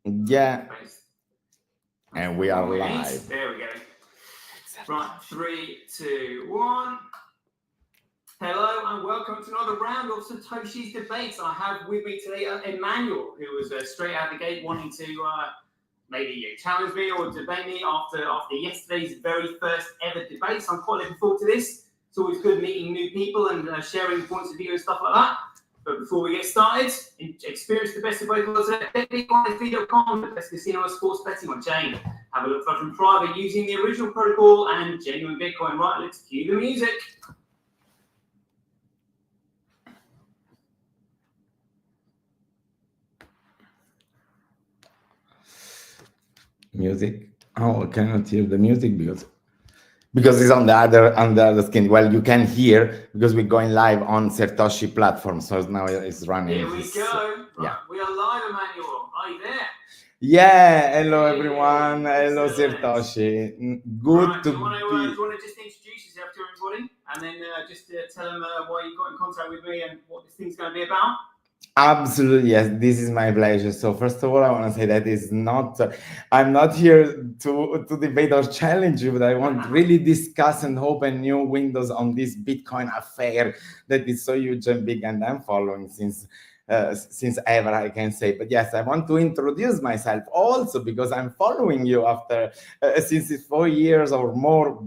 Yeah. And we are live. There we go. Right, 3, 2, 1. Hello and welcome to another round of SirToshi's debates. I have with me today Emmanuel, who was straight out the gate wanting to maybe challenge me or debate me after yesterday's very first ever debate. So I'm quite looking forward to this. It's always good meeting new people and sharing points of view and stuff like that. But before we get started, experience the best of both worlds at betbig.com, the best casino and sports betting on chain. Have a look for from private using the original protocol and genuine Bitcoin. Right, let's cue the music. Music. Oh, I cannot hear the music because it's on the other screen. Well, you can hear because we're going live on SirToshi platform. So now it's running. Here we go. Right, yeah. We are live, Emmanuel. Are you there? Yeah. Hello, everyone. Hello, SirToshi. Good right, to do you want be. to just introduce yourself to everybody and then just tell them why you got in contact with me and what this thing's going to be about? Absolutely, yes. This is my pleasure. So first of all, I want to say that is not. I'm not here to debate or challenge you, but I want to really discuss and open new windows on this Bitcoin affair that is so huge and big, and I'm following since ever, I can say. But yes, I want to introduce myself also because I'm following you after since 4 years or more.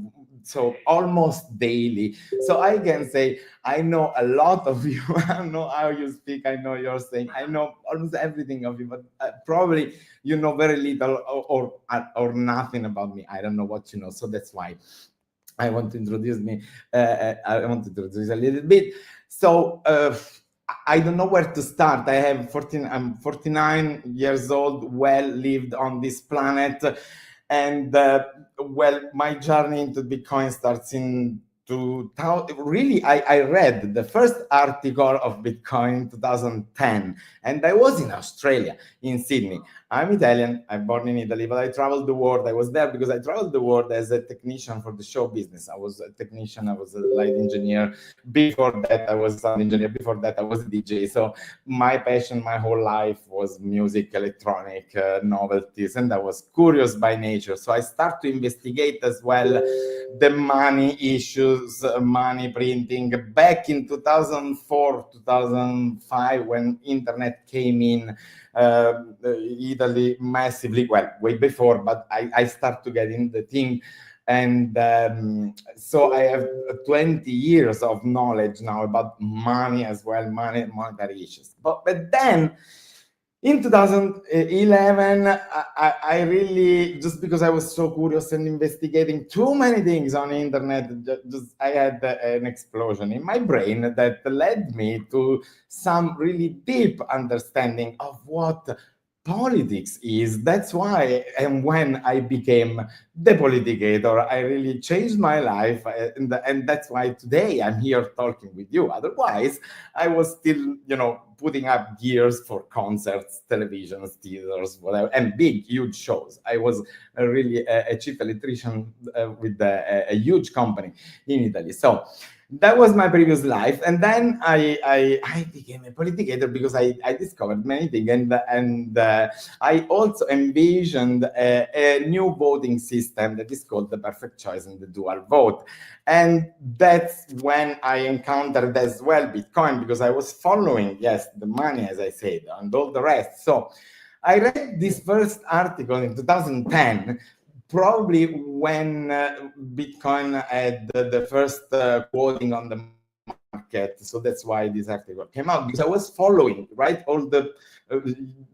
So almost daily. So I can say I know a lot of you. I know how you speak. I know your saying. I know almost everything of you, but probably you know very little or nothing about me. I don't know what you know. So that's why I want to introduce me. I want to introduce a little bit. So I don't know where to start. I'm 49 years old, well lived on this planet. And well, my journey into Bitcoin starts in 2000. Really, I read the first article of Bitcoin in 2010, and I was in Australia, in Sydney. I'm Italian. I'm born in Italy, but I traveled the world. I was there because I traveled the world as a technician for the show business. I was a technician. I was a light engineer. Before that, I was a sound engineer. Before that, I was a DJ. So my passion, my whole life was music, electronic, novelties, and I was curious by nature. So I started to investigate as well the money issues, money printing back in 2004, 2005 when internet came in. Italy massively, well, way before, but I start to get in the thing. And so I have 20 years of knowledge now about money as well, monetary issues. But then in 2011, I really, just because I was so curious and investigating too many things on the internet, I had an explosion in my brain that led me to some really deep understanding of what politics is. That's why, and when I became the Politicator, I really changed my life, and that's why today I'm here talking with you. Otherwise, I was still, putting up gears for concerts, televisions, theaters, whatever, and big, huge shows. I was really a chief electrician with a huge company in Italy. So that was my previous life, and then I became a politicator because I discovered many things, and I also envisioned a new voting system that is called the perfect choice and the dual vote, and that's when I encountered as well Bitcoin, because I was following, yes, the money, as I said, and all the rest. So I read this first article in 2010. Probably when Bitcoin had the first quoting on the market, so that's why this article came out, because I was following, right, all the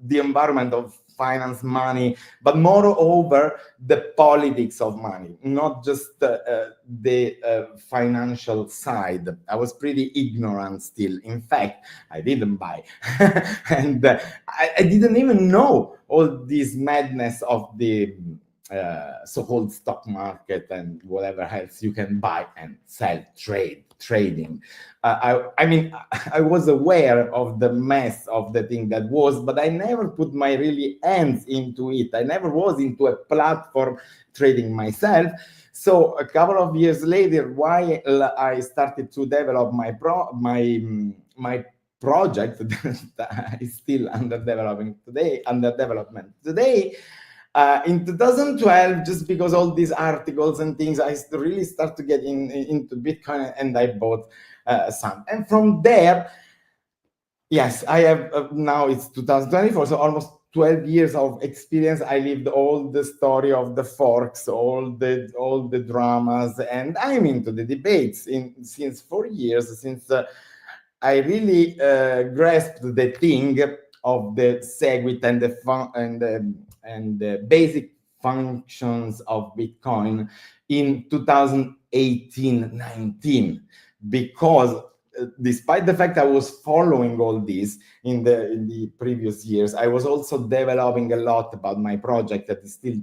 environment of finance, money, but moreover the politics of money, not just the financial side. I was pretty ignorant still. In fact, I didn't buy, and I didn't even know all this madness of the so-called stock market and whatever else you can buy and sell, trading. I mean, I was aware of the mess of the thing that was, but I never put my really hands into it. I never was into a platform trading myself. So a couple of years later, while I started to develop my project that is still under development today. In 2012, just because all these articles and things, I really start to get into Bitcoin, and I bought some. And from there, yes, I have now it's 2024, so almost 12 years of experience. I lived all the story of the forks, all the dramas, and I'm into the debates since 4 years, since I really grasped the thing of the Segwit and the basic functions of Bitcoin in 2018-19, because despite the fact I was following all this in the previous years, I was also developing a lot about my project that is still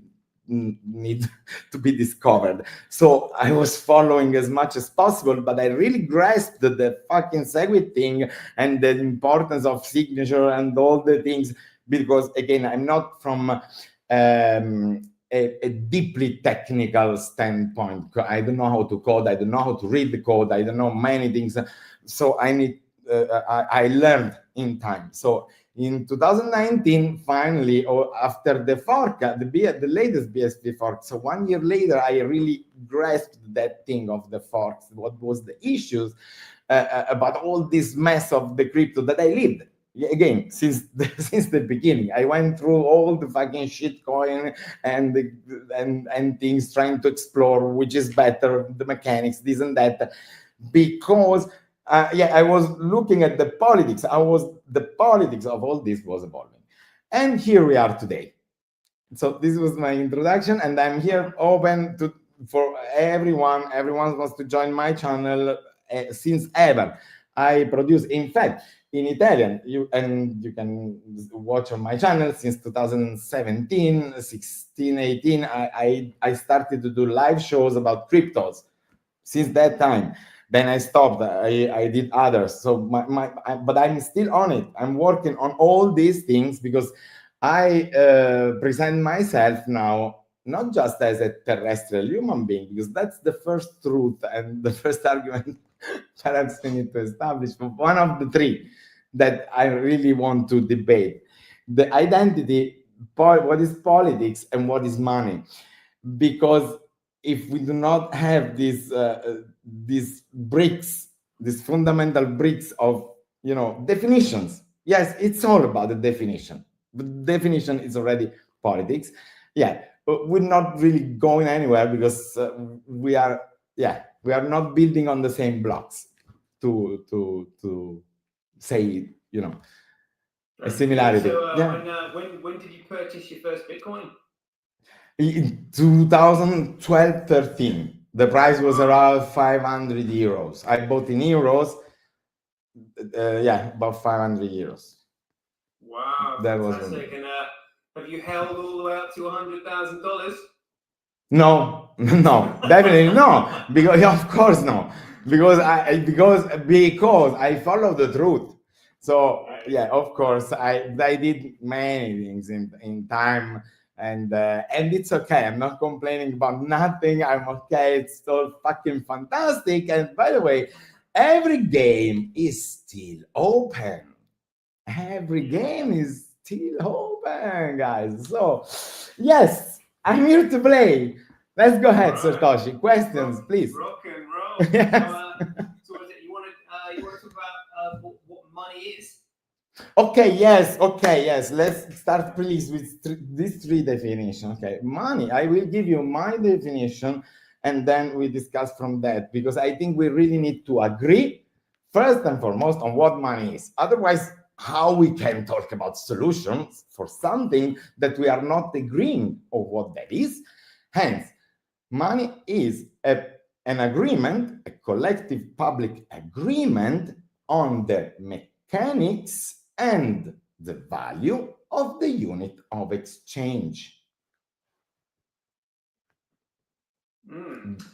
need to be discovered. So I was following as much as possible, but I really grasped the fucking Segwit thing and the importance of signature and all the things, because again, I'm not from a deeply technical standpoint. I don't know how to code. I don't know how to read the code. I don't know many things. So I learned in time. So in 2019, finally, or after the fork, the latest BSP fork, so 1 year later, I really grasped that thing of the forks. What was the issues about all this mess of the crypto that I lived? Again, since the beginning, I went through all the fucking shitcoin and things, trying to explore which is better, the mechanics, this and that, because I was looking at the politics. The politics of all this was evolving, and here we are today. So this was my introduction, and I'm here open for everyone. Everyone wants to join my channel since ever. I produce, in fact, in Italian. You can watch on my channel since 2017, 16, 18. I started to do live shows about cryptos. Since that time, then I stopped. I did others. So but I'm still on it. I'm working on all these things because I present myself now not just as a terrestrial human being, because that's the first truth and the first argument perhaps we need to establish, but one of the three that I really want to debate: the identity, what is politics, and what is money. Because if we do not have these bricks, these fundamental bricks of definitions, yes, it's all about the definition. The definition is already politics. Yeah, but we're not really going anywhere because we are not building on the same blocks to say a similarity. So, when did you purchase your first Bitcoin? In 2012-13, the price was around 500 euros. I bought in euros. About 500 euros. Wow, that fantastic! And have you held all the way up to $100,000? No, definitely no. Because of course no. Because I follow the truth. So of course I did many things in time, and it's okay. I'm not complaining about nothing. I'm okay. It's all fucking fantastic. And by the way, every game is still open. Every game is still open, guys. So yes, I'm here to play. Let's go ahead, SirToshi. Questions, please. Rock and roll. Yes. So you want to talk about what money is? Okay, yes. Let's start, please, with these three definitions. Okay, money. I will give you my definition, and then we discuss from that, because I think we really need to agree first and foremost on what money is. Otherwise, how we can talk about solutions for something that we are not agreeing on what that is? Hence, money is an agreement, a collective public agreement on the mechanics and the value of the unit of exchange.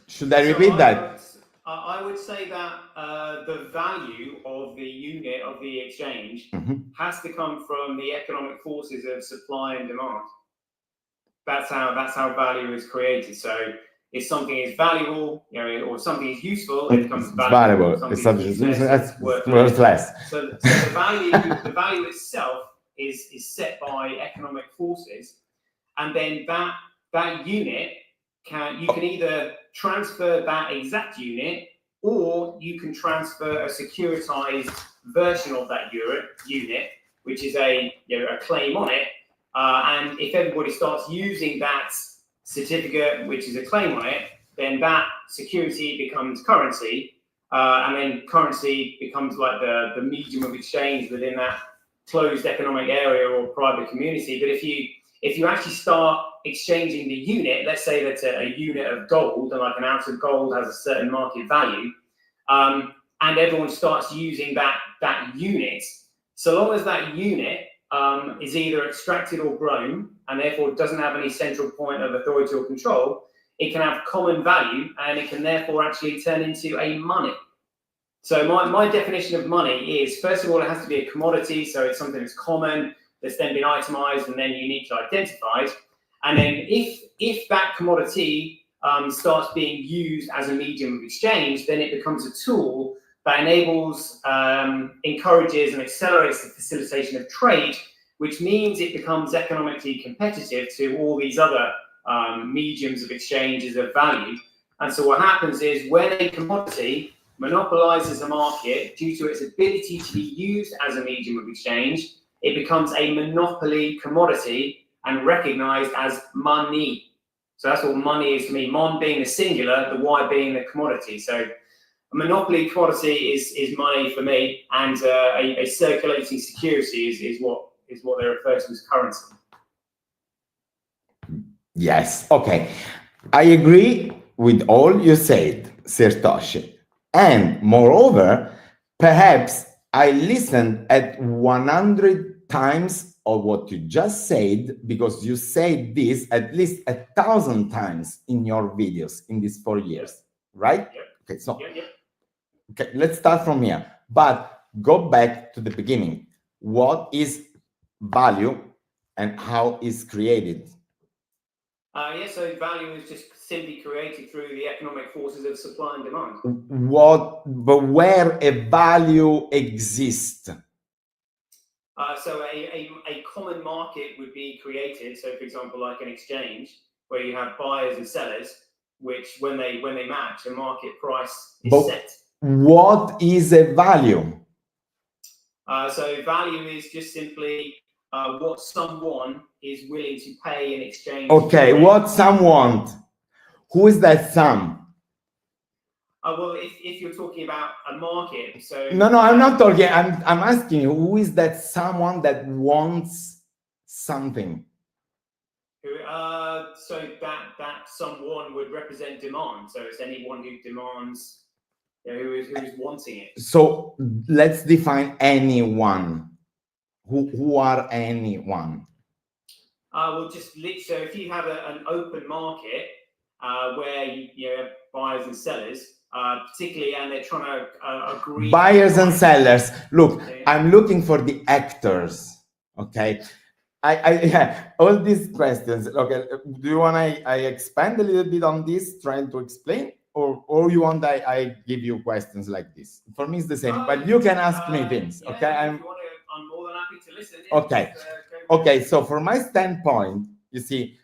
Should I repeat that? I would say that the value of the unit of the exchange has to come from the economic forces of supply and demand. That's how value is created. So If something is valuable, or something is useful, it becomes valuable. Something is useless, it's worthless. So the value itself is set by economic forces, and then that unit you can either transfer that exact unit, or you can transfer a securitized version of that unit, which is a claim on it. And if everybody starts using that certificate, which is a claim on it, then that security becomes currency, and then currency becomes like the medium of exchange within that closed economic area or private community. But if you actually start exchanging the unit, let's say that a unit of gold, and like an ounce of gold has a certain market value, and everyone starts using that unit, so long as that unit is either extracted or grown, and therefore doesn't have any central point of authority or control, it can have common value, and it can therefore actually turn into a money. So my definition of money is, first of all, it has to be a commodity, so it's something that's common, that's then been itemized and then uniquely identified. And then if that commodity starts being used as a medium of exchange, then it becomes a tool that enables, encourages and accelerates the facilitation of trade, which means it becomes economically competitive to all these other mediums of exchanges of value. And so what happens is, when a commodity monopolizes a market due to its ability to be used as a medium of exchange, it becomes a monopoly commodity and recognized as money. So that's what money is to me. Mon being the singular, the Y being the commodity. So a monopoly commodity is money for me, and a circulating security is what they refer to as currency. Yes, okay. I agree with all you said, SirToshi. And moreover, perhaps I listened at 100 times of what you just said, because you said this at least 1,000 times in your videos in these 4 years, right? Yep. Okay, so Yep. okay, let's start from here. But go back to the beginning. What is value and how is created? So value is just simply created through the economic forces of supply and demand. But where a value exists? So a common market would be created. So, for example, like an exchange, where you have buyers and sellers, which when they match, a market price is set. What is a value? So value is just simply what someone is willing to pay in exchange. Okay, what someone? Who is that some? Well, if you're talking about a market, so no, I'm not talking. I'm asking you, who is that someone that wants something? So that someone would represent demand. So it's anyone who demands, who is wanting it. So let's define anyone. Who are anyone? Well, so if you have an open market where you have buyers and sellers, particularly, and they're trying to agree. Buyers and sellers. Look, I'm looking for the actors. Okay. Yeah, all these questions. Okay, do you want I expand a little bit on this, trying to explain, or you want I give you questions like this? For me, it's the same, but you can ask me things. Yeah, okay, I'm more than happy to listen. Yeah, okay, okay. So, from my standpoint, you see,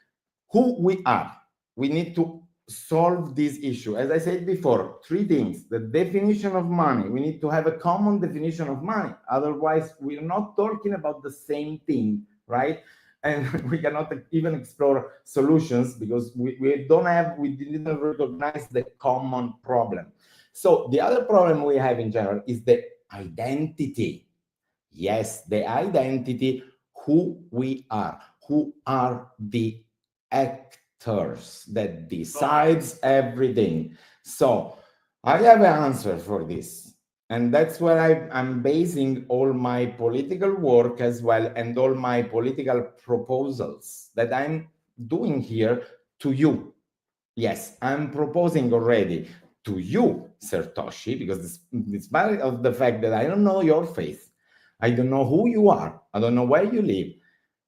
who we are, we need to solve this issue. As I said before, 3 things: the definition of money. We need to have a common definition of money. Otherwise, we're not talking about the same thing. Right? And we cannot even explore solutions because we didn't recognize the common problem. So the other problem we have in general is the identity. Yes, the identity, who we are, who are the actors that decides everything. So I have an answer for this. And that's where I'm basing all my political work as well, and all my political proposals that I'm doing here to you. Yes, I'm proposing already to you, SirToshi, because despite of the fact that I don't know your face, I don't know who you are, I don't know where you live,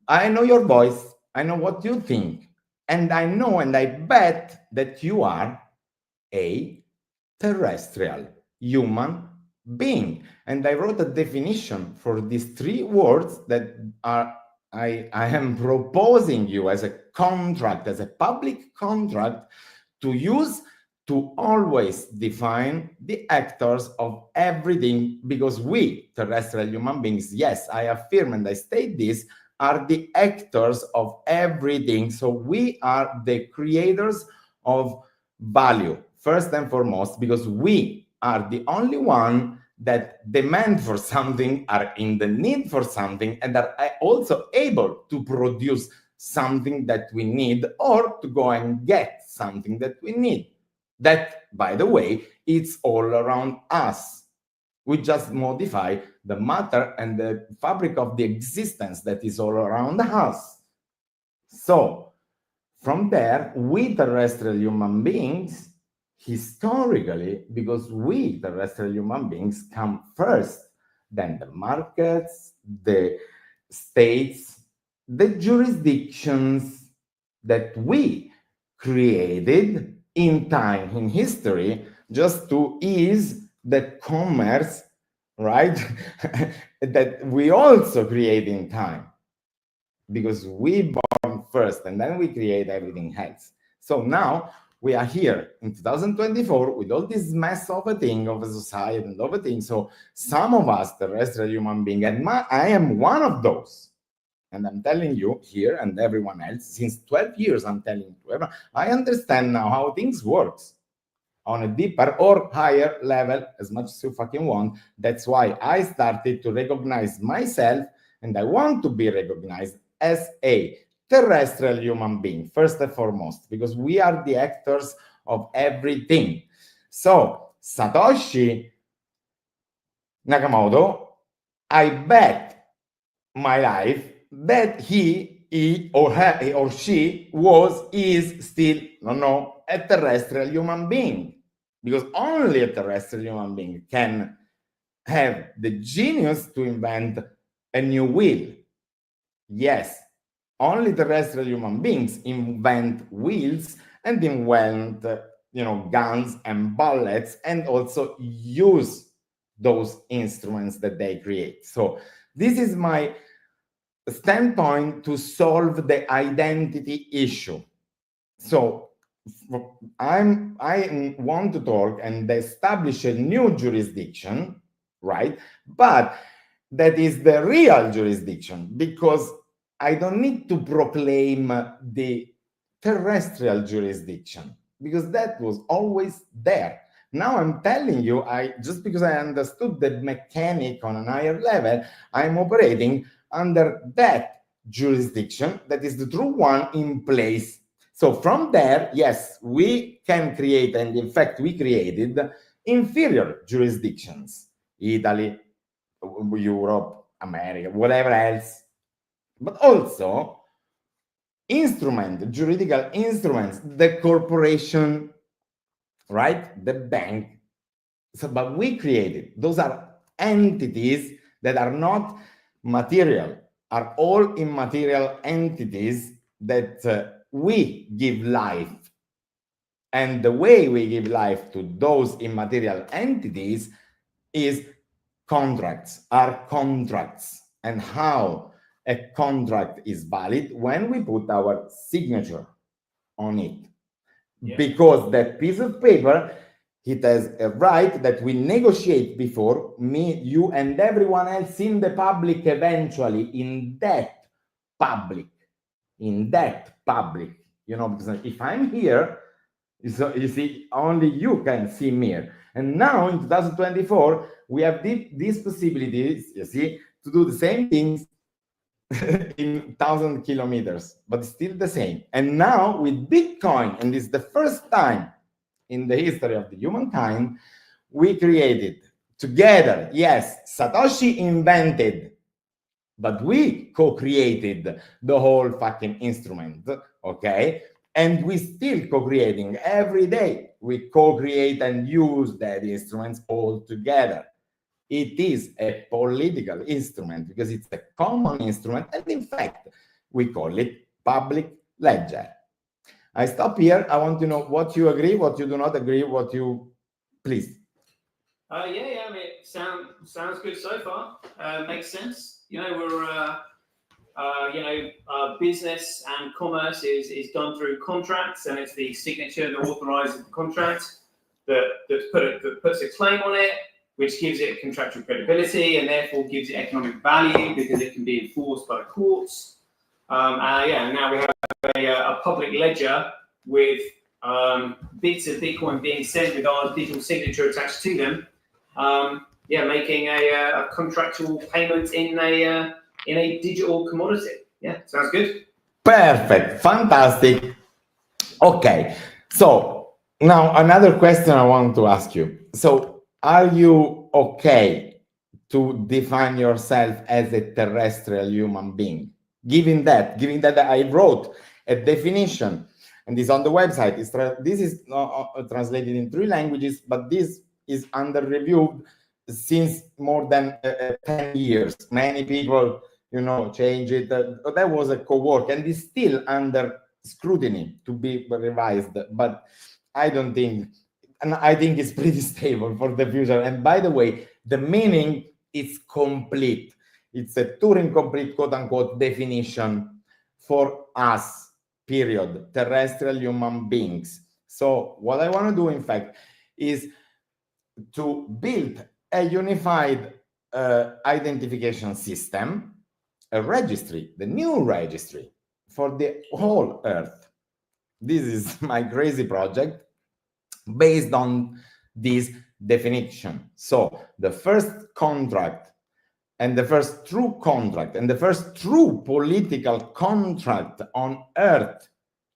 I know your voice, I know what you think, And I know and I bet that you are a terrestrial human being. And I wrote a definition for these three words that are I am proposing you as a contract, as a public contract, to use to always define the actors of everything, because we, terrestrial human beings, yes, I affirm and I state this, are the actors of everything. So we are the creators of value, first and foremost, because we are the only one that demand for something, are in the need for something, and are also able to produce something that we need, or to go and get something that we need. That, by the way, it's all around us. We just modify the matter and the fabric of the existence that is all around us. So, from there, we terrestrial human beings, historically, because we terrestrial human beings come first, then the markets, the states, the jurisdictions that we created in time, in history, just to ease the commerce, right? That we also create in time, because we born first and then we create everything else. So now we are here in 2024 with all this mess of a thing, of a society and of a thing. So some of us, terrestrial human being, and I am one of those. And I'm telling you here and everyone else, since 12 years, I'm telling you to everyone, I understand now how things works on a deeper or higher level, as much as you fucking want. That's why I started to recognize myself, and I want to be recognized as a terrestrial human being, first and foremost, because we are the actors of everything. So, Satoshi Nakamoto, I bet my life that he or she is still, no, a terrestrial human being, because only a terrestrial human being can have the genius to invent a new wheel. Yes, only terrestrial human beings invent wheels and invent, guns and bullets, and also use those instruments that they create. So this is my standpoint to solve the identity issue. So I want to talk and establish a new jurisdiction, right? But that is the real jurisdiction, because I don't need to proclaim the terrestrial jurisdiction, because that was always there. Now I'm telling you, just because I understood the mechanic on a higher level, I'm operating under that jurisdiction that is the true one in place. So from there, yes, we can create, and in fact we created inferior jurisdictions, Italy, Europe, America, whatever else, but also juridical instruments, the corporation, right, the bank. So, but we created, those are entities that are not material, are all immaterial entities that we give life. And the way we give life to those immaterial entities is are contracts. And how a contract is valid? When we put our signature on it. Yeah. Because that piece of paper, it has a right that we negotiate before, me, you, and everyone else in the public, eventually in that public, because if I'm here, so you see, only you can see me here. And now in 2024, we have these possibilities, you see, to do the same things in 1,000 kilometers, but still the same. And now with Bitcoin, and this is the first time in the history of the humankind, we created together, yes, Satoshi invented, but we co-created the whole fucking instrument, okay? And we still co-creating every day. We co-create and use that instruments all together. It is a political instrument because it's a common instrument, and in fact, we call it public ledger. I stop here. I want to know what you agree, what you do not agree, what you please. Yeah. I mean, sounds good so far. Makes sense. We're business and commerce is done through contracts, and it's the signature that authorizes the contract that puts a claim on it, which gives it contractual credibility and therefore gives it economic value because it can be enforced by the courts. And now we have a public ledger with bits of Bitcoin being sent with our digital signature attached to them. Making a contractual payment in a digital commodity. Yeah, sounds good. Perfect, fantastic. Okay, so now another question I want to ask you. So, are you okay to define yourself as a terrestrial human being? Given that I wrote a definition, and it's on the website. This is translated in 3 languages, but this is under review since more than 10 years. Many people, change it. That was a co-work, and it's still under scrutiny to be revised. But I don't think, and I think it's pretty stable for the future. And by the way, the meaning is complete. It's a Turing complete, quote unquote, definition for us, period, terrestrial human beings. So what I want to do, in fact, is to build a unified identification system, a registry, the new registry for the whole Earth. This is my crazy project based on this definition. So the first contract and the first true contract and the first true political contract on Earth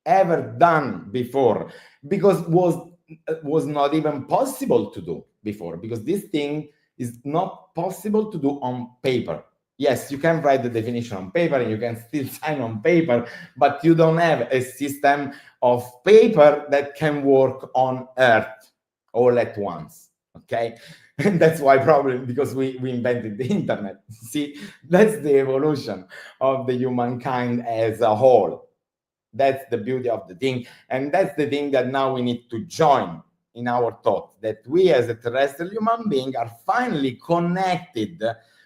ever done before, because was not even possible to do before, because this thing is not possible to do on paper. Yes, you can write the definition on paper and you can still sign on paper, but you don't have a system of paper that can work on Earth all at once. Okay, and that's why probably because we invented the internet. See, that's the evolution of the humankind as a whole. That's the beauty of the thing, and that's the thing that now we need to join in our thought, that we as a terrestrial human being are finally connected,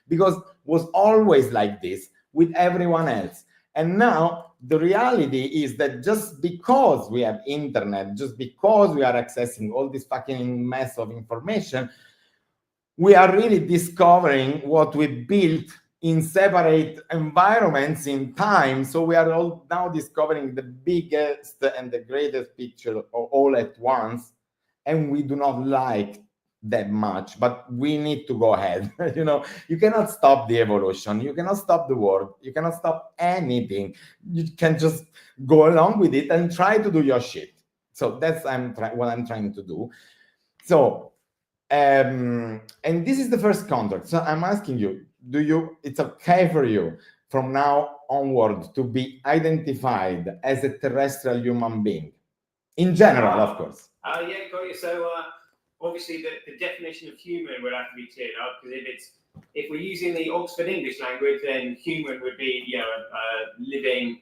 because was always like this with everyone else. And now the reality is that just because we have internet, just because we are accessing all this fucking mess of information, we are really discovering what we built in separate environments in time. So we are all now discovering the biggest and the greatest picture all at once, and we do not like that much, but we need to go ahead. You cannot stop the evolution, you cannot stop the world, you cannot stop anything. You can just go along with it and try to do your shit. So that's what I'm trying to do. So and this is the first contract. So I'm asking you, it's okay for you from now onward to be identified as a terrestrial human being in general, of course? Yeah, got you. So obviously the definition of human would have to be cleared up, because if we're using the Oxford English language, then human would be a living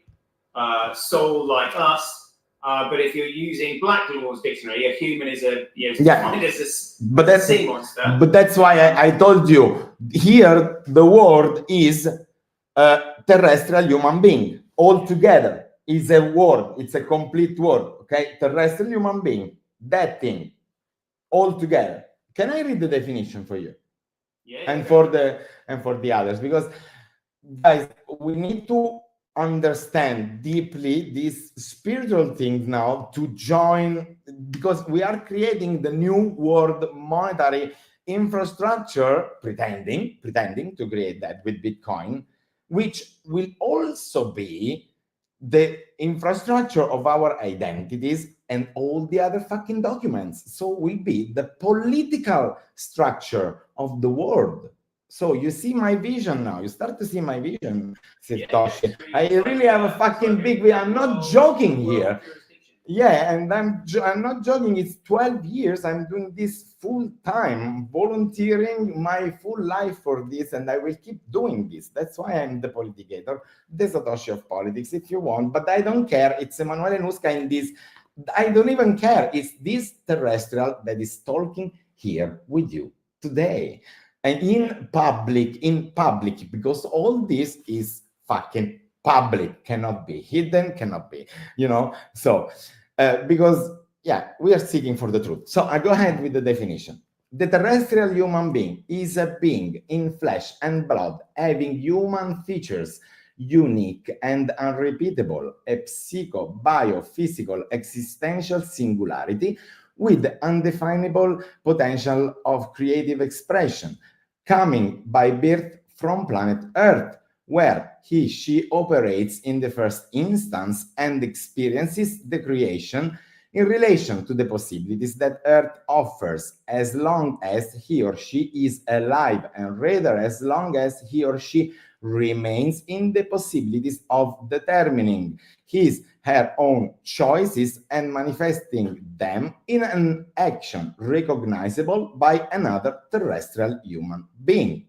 soul like us. But if you're using Blacklaw's dictionary, a human is defined as a sea monster. But that's why I told you here the word is terrestrial human being. Altogether is a word. It's a complete word. Okay, terrestrial human being. That thing. Altogether. Can I read the definition for you? Yeah. And for the others, because guys, we need to understand deeply these spiritual things now to join, because we are creating the new world monetary infrastructure, pretending to create that with Bitcoin, which will also be the infrastructure of our identities and all the other fucking documents. So will be the political structure of the world. So you see my vision now. You start to see my vision, SirToshi. I really have a fucking big. I'm not joking here. Yeah, and I'm not joking. It's 12 years. I'm doing this full time, volunteering my full life for this, and I will keep doing this. That's why I'm the Politicator, the Satoshi of politics, if you want. But I don't care. It's Emanuele Nusca in this. I don't even care. It's this terrestrial that is talking here with you today, and in public, because all this is fucking public, cannot be hidden, cannot be, so. Because, yeah, we are seeking for the truth. So I go ahead with the definition. The terrestrial human being is a being in flesh and blood, having human features, unique and unrepeatable, a biophysical, existential singularity with undefinable potential of creative expression, coming by birth from planet Earth, where she operates in the first instance and experiences the creation in relation to the possibilities that Earth offers, as long as he or she is alive, and rather as long as he or she remains in the possibilities of determining her own choices and manifesting them in an action recognizable by another terrestrial human being.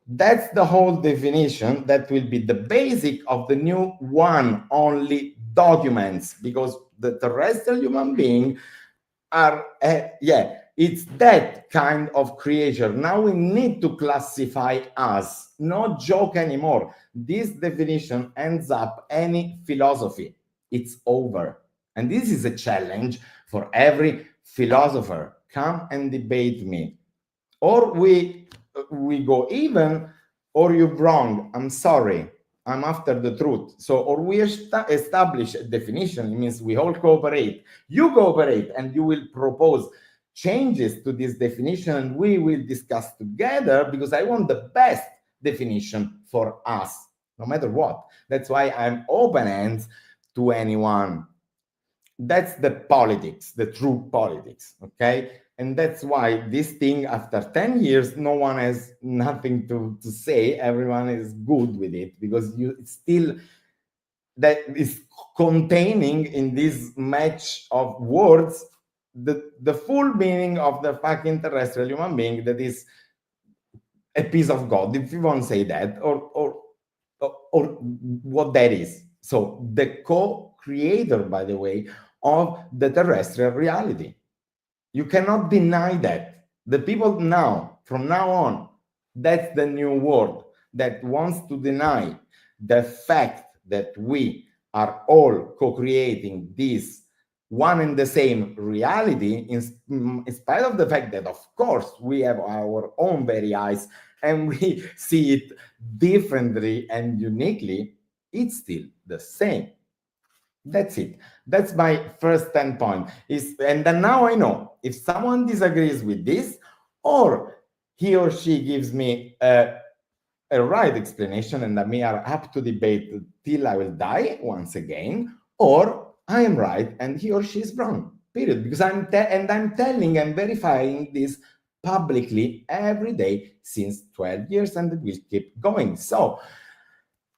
That's the whole definition that will be the basic of the new one only documents, because the terrestrial human being are, it's that kind of creature. Now we need to classify us, no joke anymore. This definition ends up any philosophy. It's over. And this is a challenge for every philosopher. Come and debate me. Or we go even, or you're wrong. I'm sorry. I'm after the truth. So, or we establish a definition. It means we all cooperate. You cooperate, and you will propose changes to this definition, and we will discuss together, because I want the best definition for us, no matter what. That's why I'm open hands to anyone. That's the politics, the true politics, okay? And that's why this thing, after 10 years, no one has nothing to say. Everyone is good with it, because you still, that is containing in this match of words the full meaning of the fucking terrestrial human being, that is a piece of God, if you want to say that, or what that is. So the co-creator, by the way, of the terrestrial reality. You cannot deny that. The people now, from now on, that's the new world that wants to deny the fact that we are all co-creating this one and the same reality, in spite of the fact that, of course, we have our own very eyes and we see it differently and uniquely. It's still the same. That's it. That's my first standpoint. And then now I know, if someone disagrees with this, or he or she gives me a right explanation, and we are up to debate till I will die once again, or I am right and he or she is wrong. Period. Because I'm telling and verifying this publicly every day since 12 years, and it will keep going. So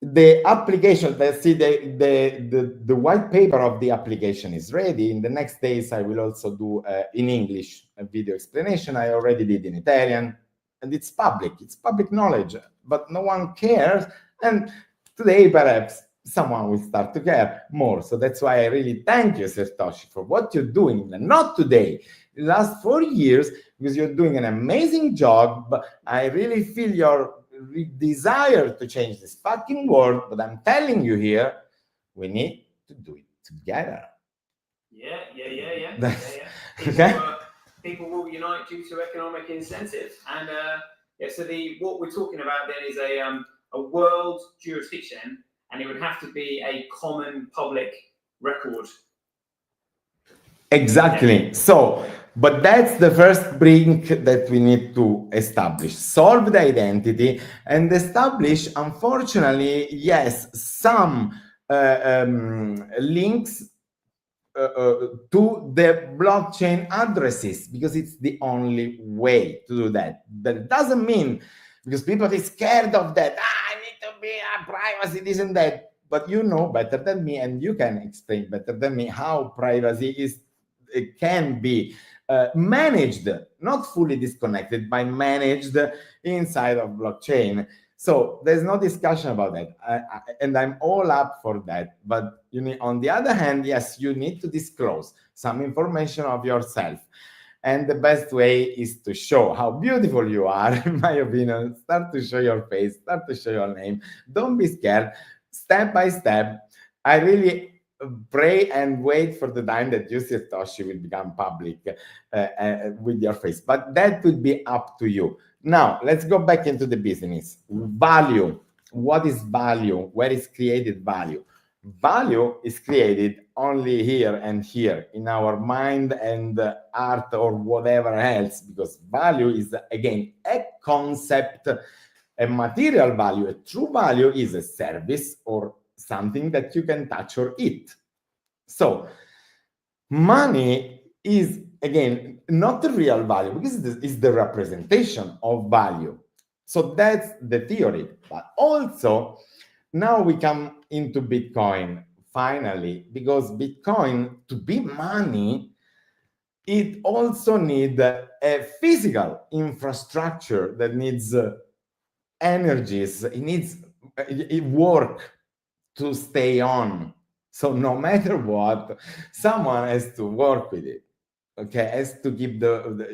the application, let's see, the white paper of the application is ready. In the next days, I will also do in English a video explanation. I already did in Italian, and it's public knowledge, but no one cares. And today, perhaps someone will start to care more. So that's why I really thank you, SirToshi, for what you're doing. And not today, the last 4 years, because you're doing an amazing job. But I really feel your desire to change this fucking world, but I'm telling you here, we need to do it together. Yeah. Okay. People will unite due to economic incentives, and so what we're talking about then is a world jurisdiction, and it would have to be a common public record. Exactly. So, but that's the first brink that we need to establish. Solve the identity and establish, unfortunately, yes, some links to the blockchain addresses, because it's the only way to do that. That doesn't mean, because people are scared of that. I need to be a privacy, this and that. but you know better than me, and you can explain better than me how privacy is it can be managed, not fully disconnected, but managed inside of blockchain. So there's no discussion about that, and I'm all up for that. But you need, on the other hand, yes, you need to disclose some information of yourself. And the best way is to show how beautiful you are, in my opinion. Start to show your face, start to show your name. Don't be scared. Step by step. I really pray and wait for the time that you, SirToshi, will become public with your face. But that will be up to you. Now, let's go back into the business. Value. What is value? Where is created value? Value is created only here and here in our mind and art or whatever else, because value is, again, a concept. A material value, a true value, is a service or something that you can touch or eat. So money is, again, not the real value, because it's the representation of value. So that's the theory. But also, now we come into Bitcoin finally, because Bitcoin, to be money, it also needs a physical infrastructure that needs energies, it needs work to stay on. So no matter what, someone has to work with it. Okay, has to keep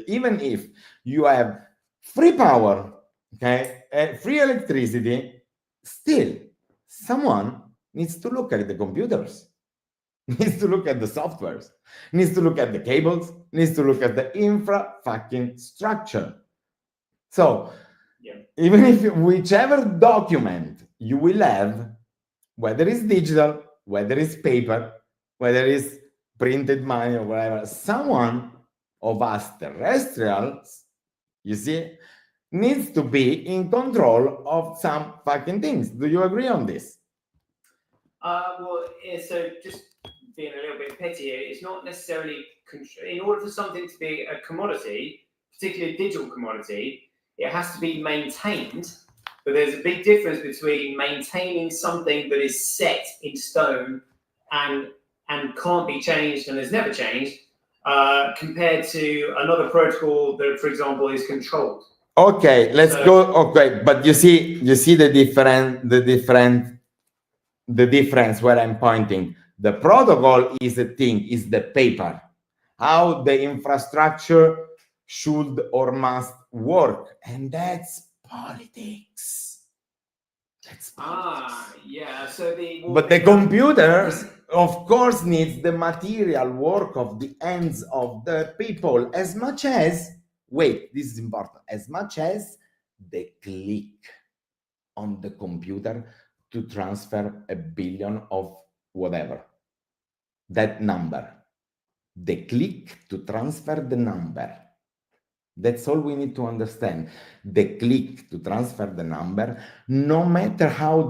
even if you have free power, okay, free electricity, still someone needs to look at the computers, needs to look at the softwares, needs to look at the cables, needs to look at the infra fucking structure. So even if whichever document you will have, whether it's digital, whether it's paper, whether it's printed money or whatever, someone of us terrestrials, you see, needs to be in control of some fucking things. Do you agree on this? Well, yeah, so just being a little bit petty here, it's not necessarily, in order for something to be a commodity, particularly a digital commodity, it has to be maintained. But there's a big difference between maintaining something that is set in stone and can't be changed and has never changed, compared to another protocol that, for example, is controlled. Okay, let's go. Okay, but you see the difference where I'm pointing. The protocol is a thing, is the paper, how the infrastructure should or must work, and that's politics. That's politics. Yeah. So but the computers, of course, needs the material work of the hands of the people as much as, wait, this is important, as much as the click on the computer to transfer 1 billion of whatever, that number, the click to transfer the number. That's all we need to understand. The click to transfer the number, no matter how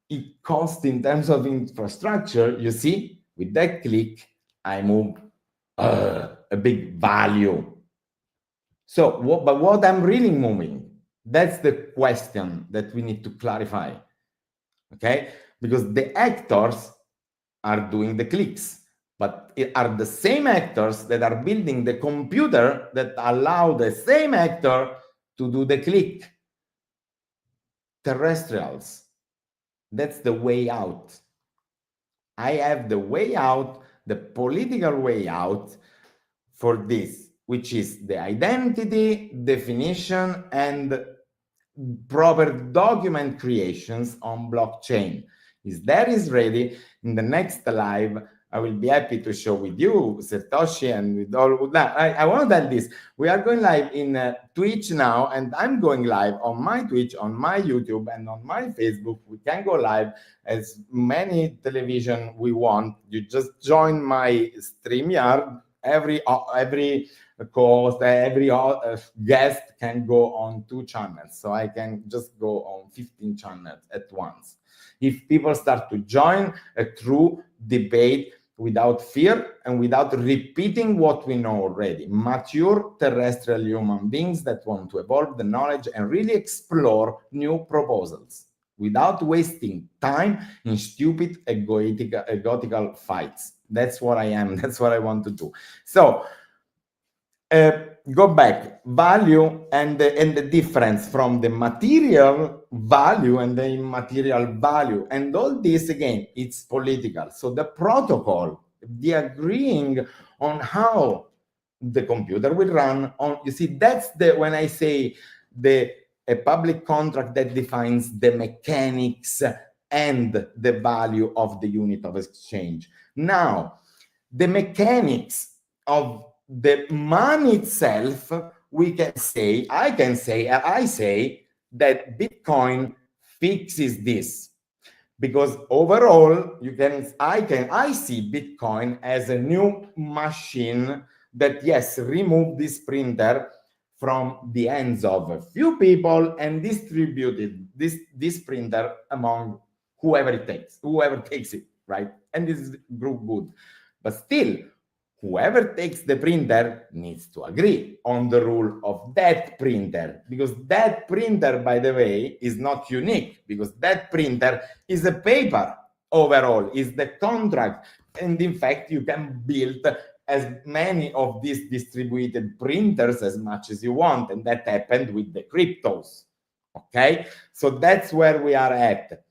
it costs in terms of infrastructure, you see, with that click, I move a big value. So, what I'm really moving, that's the question that we need to clarify. Okay? Because the actors are doing the clicks, but it are the same actors that are building the computer that allow the same actor to do the click. Terrestrials. That's the way out. I have the way out, the political way out for this, which is the identity, definition, and proper document creations on blockchain. If that is ready, in the next live, I will be happy to show with you, SirToshi, and with all. I want to tell this. We are going live in Twitch now, and I'm going live on my Twitch, on my YouTube, and on my Facebook. We can go live as many television we want. You just join my StreamYard. Every co-host, every guest can go on 2 channels. So I can just go on 15 channels at once. If people start to join a true debate without fear and without repeating what we know already, mature terrestrial human beings that want to evolve the knowledge and really explore new proposals. without wasting time in stupid egotical fights. That's what I am. That's what I want to do. So go back, value and the difference from the material value and the immaterial value, and all this again, it's political. So the protocol, the agreeing on how the computer will run on, you see, that's the, when I say the a public contract that defines the mechanics and the value of the unit of exchange. Now, the mechanics of the money itself, we can say, I say that Bitcoin fixes this, because overall I see Bitcoin as a new machine that, yes, remove this printer from the hands of a few people and distributed this printer among whoever takes it, right? And this is good. But still, whoever takes the printer needs to agree on the rule of that printer, because that printer, by the way, is not unique, because that printer is a paper overall, is the contract. And in fact, you can build as many of these distributed printers as much as you want. And that happened with the cryptos. Okay, so that's where we are at.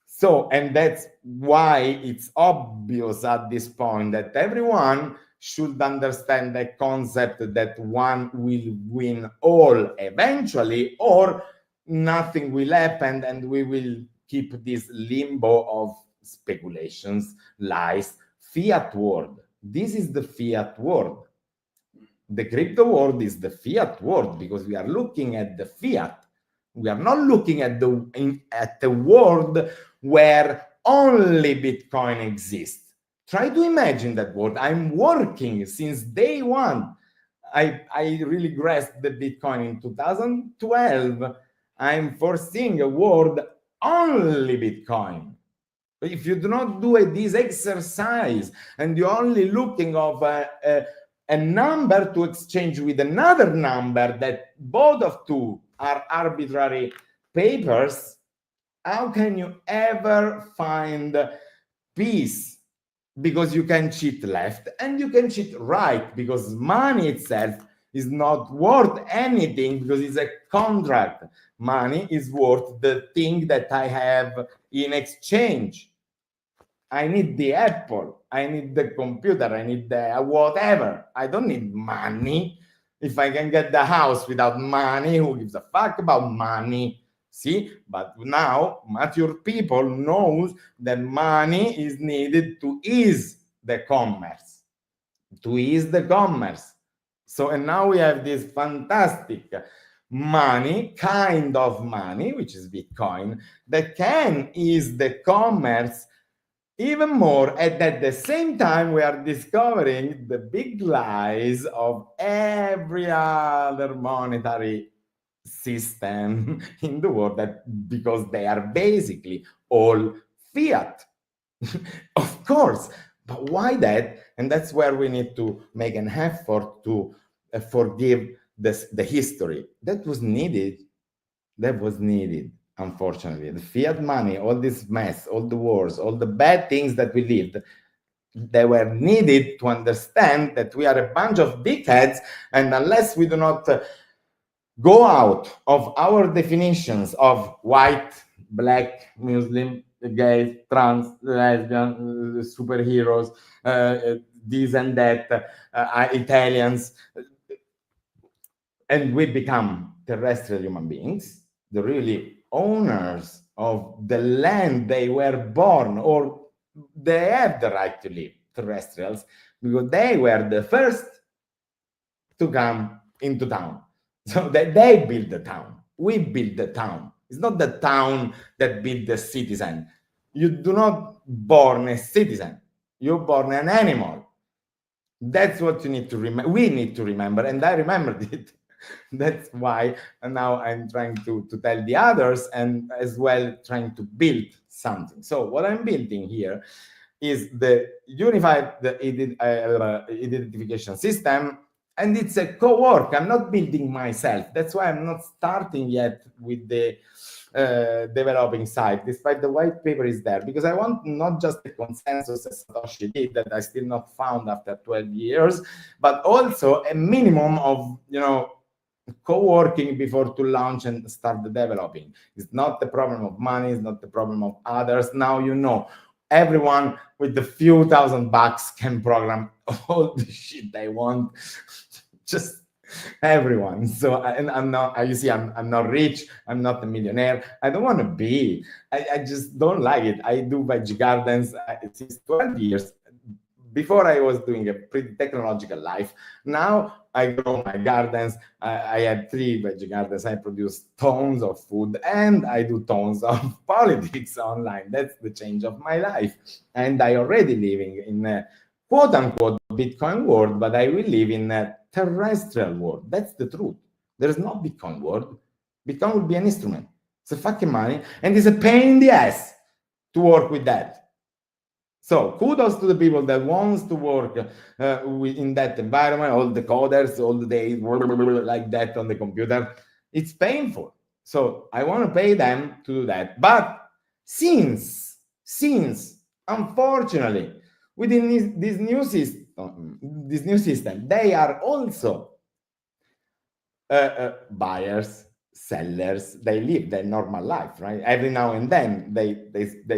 So, and that's why it's obvious at this point that everyone should understand the concept that one will win all eventually, or nothing will happen and we will keep this limbo of speculations, lies, fiat world. This is the fiat world. The crypto world is the fiat world, because we are looking at the fiat. We are not looking at the world where only Bitcoin exists. Try to imagine that world. I'm working since day one. I really grasped the Bitcoin in 2012. I'm foreseeing a world only Bitcoin. If you do not do this exercise and you're only looking of a number to exchange with another number, that both of two are arbitrary papers, how can you ever find peace? Because you can cheat left and you can cheat right, because money itself is not worth anything, because it's a contract. Money is worth the thing that I have in exchange. I need the apple, I need the computer, I need the whatever. I don't need money. If I can get the house without money, who gives a fuck about money? See, but now mature people knows that money is needed to ease the commerce, So, and now we have this fantastic money, kind of money, which is Bitcoin, that can ease the commerce even more. And at the same time, we are discovering the big lies of every other monetary system in the world, that because they are basically all fiat. Of course, but why that? And that's where we need to make an effort to forgive the history that was needed. Unfortunately, the fiat money, all this mess, all the wars, all the bad things that we lived, they were needed to understand that we are a bunch of dickheads, and unless we do not go out of our definitions of white, black, Muslim, gay, trans, lesbian, superheroes, this and that, Italians, and we become terrestrial human beings, the really owners of the land they were born, or they have the right to live, terrestrials, because they were the first to come into town. So they build the town. We build the town. It's not the town that built the citizen. You do not born a citizen. You're born an animal. That's what you need to remember. We need to remember, and I remembered it. That's why now I'm trying to tell the others, and as well trying to build something. So what I'm building here is the unified identification system. And it's a co-work. I'm not building myself. That's why I'm not starting yet with the developing side, despite the white paper is there, because I want not just a consensus as Satoshi did that I still not found after 12 years, but also a minimum of, co-working before to launch and start the developing. It's not the problem of money, it's not the problem of others. Now everyone with the few $1,000 can program all the shit they want. Just everyone. So, and I'm not, you see, I'm not rich, I'm not a millionaire, I don't want to be. I just don't like it. I do veg gardens since 12 years. Before I was doing a pretty technological life. Now I grow my gardens. I had 3 veg gardens. I produce tons of food and I do tons of politics online. That's the change of my life. And I already living in a quote unquote Bitcoin world, but I will live in a terrestrial world. That's the truth. There is no Bitcoin world. Bitcoin will be an instrument. It's a fucking money and it's a pain in the ass to work with that. So kudos to the people that wants to work in that environment, all the coders, all the day like that on the computer. It's painful. So I want to pay them to do that. But since unfortunately, within this new system, they are also buyers, sellers. They live their normal life, right? Every now and then they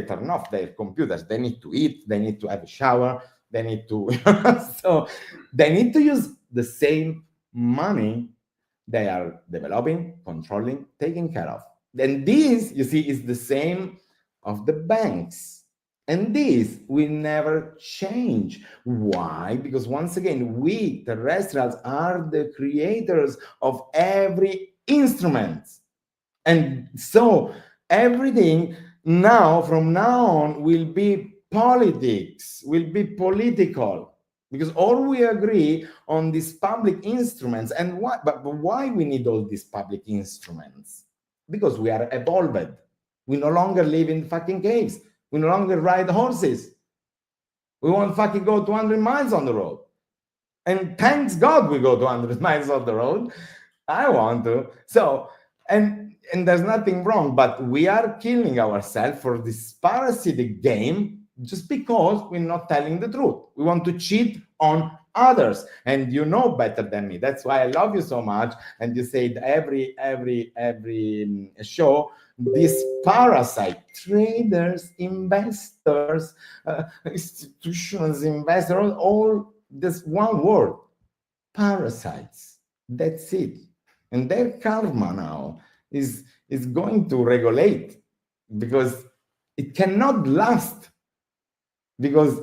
turn off their computers. They need to eat, they need to have a shower, they need to so they need to use the same money they are developing, controlling, taking care of. And this, you see, is the same of the banks. And this will never change. Why? Because once again, we terrestrials are the creators of every instrument. And so everything now, from now on, will be politics, will be political. Because all we agree on these public instruments, and why, but why we need all these public instruments? Because we are evolved. We no longer live in fucking caves. We no longer ride horses. We won't fucking go 200 miles on the road. And thanks God we go 200 miles on the road. I want to. So, and there's nothing wrong, but we are killing ourselves for this parasitic game just because we're not telling the truth. We want to cheat on others, and you know better than me. That's why I love you so much. And you said every show, these parasite traders, investors, institutions, investors, all this one word, parasites. That's it. And their karma now is going to regulate, because it cannot last, because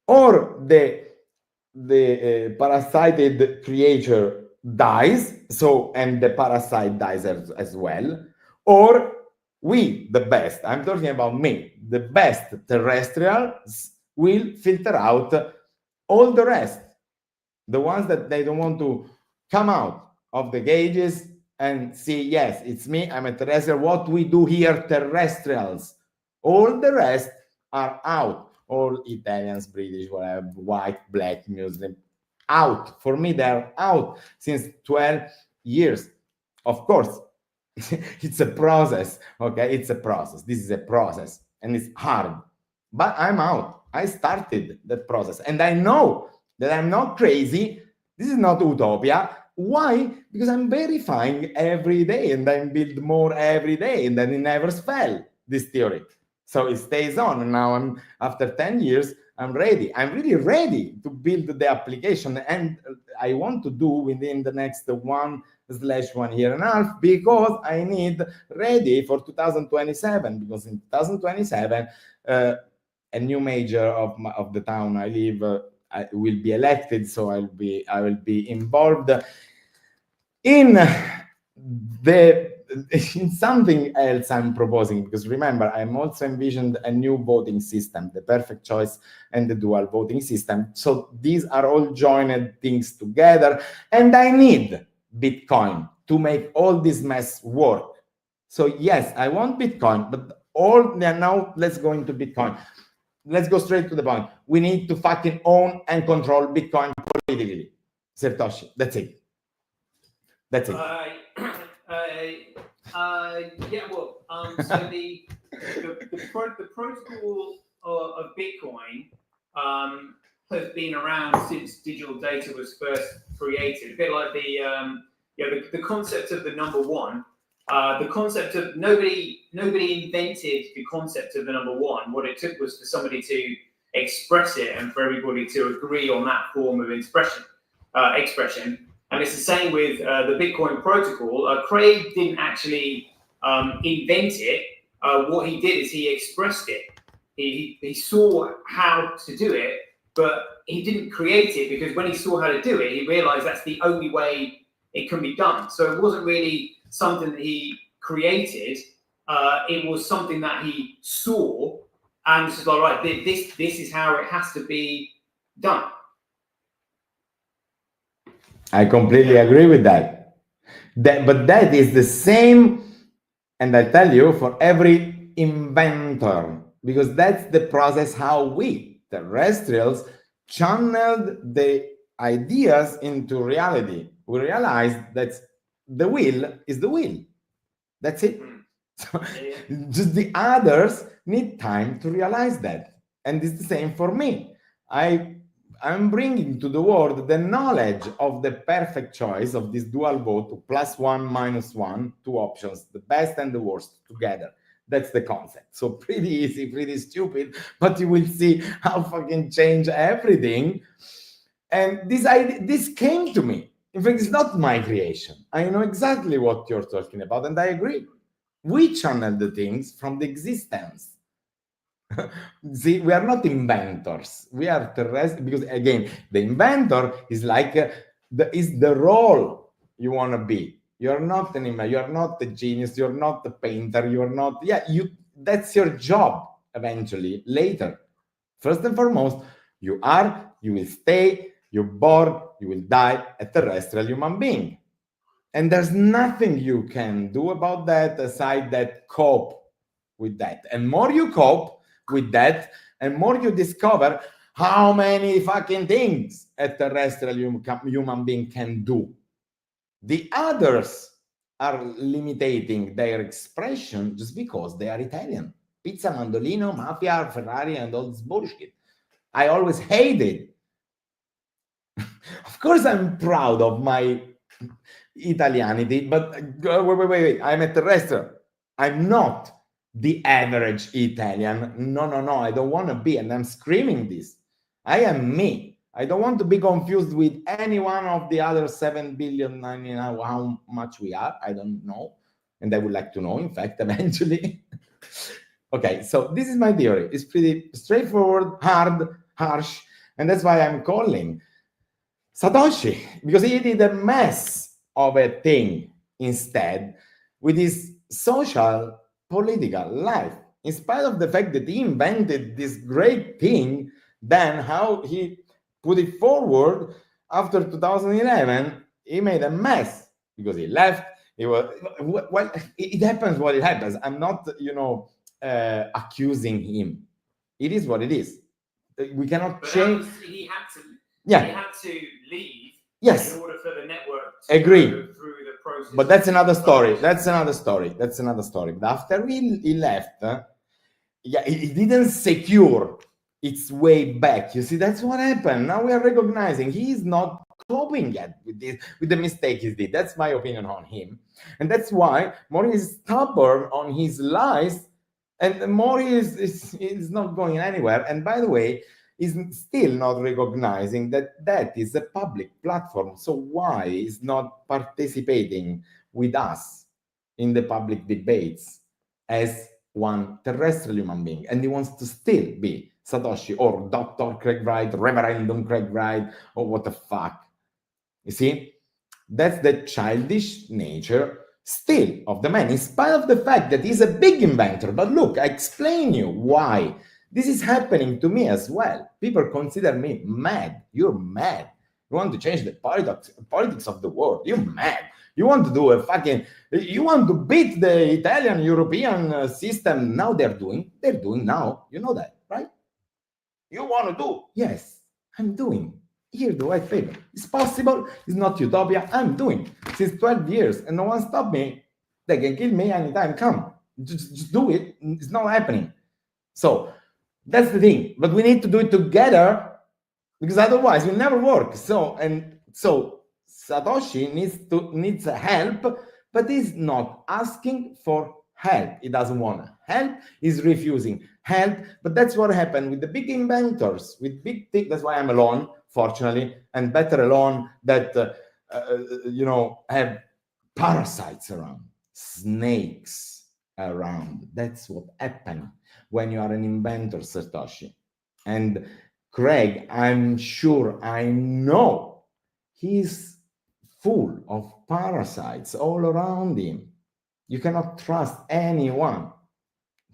or the parasited creature dies, so, and the parasite dies as well, or we, the best, I'm talking about me, the best terrestrials will filter out all the rest, the ones that they don't want to come out of the cages and see, yes, it's me, I'm a terrestrial, what we do here, terrestrials. All the rest are out. All Italians, British, whatever, white, black, Muslim, out. For me, they're out since 12 years. Of course, it's a process, okay? It's a process. This is a process, and it's hard. But I'm out. I started that process, and I know that I'm not crazy. This is not utopia. Why? Because I'm verifying every day, and I build more every day, and then it never fell, this theory. So it stays on. And now I'm, after 10 years, I'm ready. I'm really ready to build the application, and I want to do within the next 1/1 year and a half, because I need ready for 2027, because in 2027, a new mayor of the town I live will be elected, so I will be involved in something else I'm proposing, because remember, I'm also envisioned a new voting system, the perfect choice and the dual voting system. So these are all joined things together, and I need Bitcoin to make all this mess work. So yes, I want Bitcoin, but now let's go into Bitcoin. Let's go straight to the point. We need to fucking own and control Bitcoin politically. SirToshi. That's it. That's it. Yeah, well, so the protocol of Bitcoin has been around since digital data was first created. A bit like the concept of the number one. The concept of nobody invented the concept of the number one. What it took was for somebody to express it and for everybody to agree on that form of expression. And it's the same with the Bitcoin protocol. Craig didn't actually invent it. What he did is he expressed it. He saw how to do it, but he didn't create it, because when he saw how to do it, he realized that's the only way it can be done. So it wasn't really something that he created. It was something that he saw, and it's like, right, this is how it has to be done. I completely agree with that. But that is the same, and I tell you, for every inventor, because that's the process how we, terrestrials, channeled the ideas into reality. We realized that the will is the will. That's it. So just the others need time to realize that. And it's the same for me. I'm bringing to the world the knowledge of the perfect choice of this dual vote, +1, -1, two options, the best and the worst together. That's the concept. So pretty easy, pretty stupid, but you will see how fucking change everything. And this came to me. In fact, it's not my creation. I know exactly what you're talking about, and I agree. We channel the things from the existence. See, we are not inventors. We are terrestrial, because again, the inventor is like is the role you want to be. You're not an inventor. You're not a genius. You're not a painter. You're not. Yeah, that's your job eventually. Later, first and foremost, you will stay. You're born. You will die a terrestrial human being, and there's nothing you can do about that aside that cope with that. And more you cope with that, and more you discover how many fucking things a terrestrial human being can do. The others are limiting their expression just because they are Italian. Pizza, mandolino, mafia, Ferrari, and all this bullshit. I always hated. Of course, I'm proud of my Italianity, but wait. I'm a terrestrial. I'm not the average Italian. No. I don't want to be, and I'm screaming this. I am me. I don't want to be confused with any one of the other 7 billion. I mean, how much we are, I don't know. And I would like to know, in fact, eventually. Okay, so this is my theory. It's pretty straightforward, hard, harsh, and that's why I'm calling Satoshi, because he did a mess of a thing instead with his social political life. In spite of the fact that he invented this great thing, then how he put it forward after 2011, he made a mess because he left. It was, well, it happens what it happens. I'm not, accusing him. It is what it is. We cannot change. He had to. Yeah. He had to leave. Yes. In order for the network to agree go through the process. But that's another story. That's another story. But after he left, he didn't secure its way back. You see, that's what happened. Now we are recognizing he is not coping yet with the mistake he did. That's my opinion on him. And that's why more he is stubborn on his lies, and the more he is not going anywhere. And by the way, is still not recognizing that is a public platform. So why is not participating with us in the public debates as one terrestrial human being? And he wants to still be Satoshi or Dr. Craig Wright, Reverendum Craig Wright, or what the fuck. You see, that's the childish nature still of the man, in spite of the fact that he's a big inventor. But look, I explain you why. This is happening to me as well. People consider me mad. You're mad. You want to change the politics of the world. You're mad. You want to do you want to beat the Italian European system. Now they're doing now. You know that, right? You want to do? Yes, I'm doing. Here, the white paper. It's possible. It's not utopia. I'm doing since 12 years, and no one stopped me. They can kill me anytime. Come, just do it. It's not happening. So that's the thing. But we need to do it together because otherwise it will never work. So Satoshi needs help, but he's not asking for help. He doesn't want help. He's refusing help. But that's what happened with the big inventors, with big things. That's why I'm alone, fortunately, and better alone that have parasites around, snakes around. That's what happened when you are an inventor, Satoshi. And Craig, I'm sure, I know he's full of parasites all around him. You cannot trust anyone.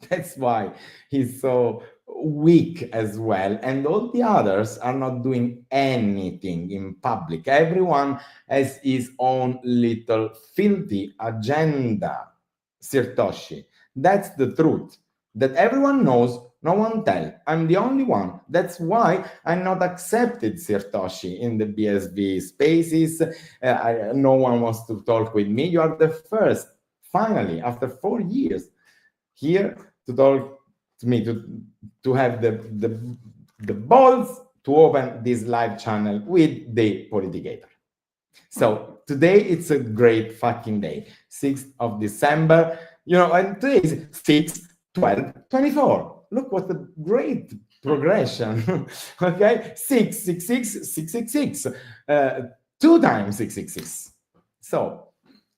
That's why he's so weak as well. And all the others are not doing anything in public. Everyone has his own little filthy agenda, SirToshi. That's the truth. That everyone knows, no one tell. I'm the only one. That's why I'm not accepted, SirToshi, in the BSV spaces. No one wants to talk with me. You are the first, finally, after 4 years, here to talk to me, to have the balls to open this live channel with the Politicator. So today it's a great fucking day, 6th of December, and today is 6, 12, 24. Look what a great progression. Okay, 6, 6, 6, 6, 6, 6, 2 times 6, 6, 6. So,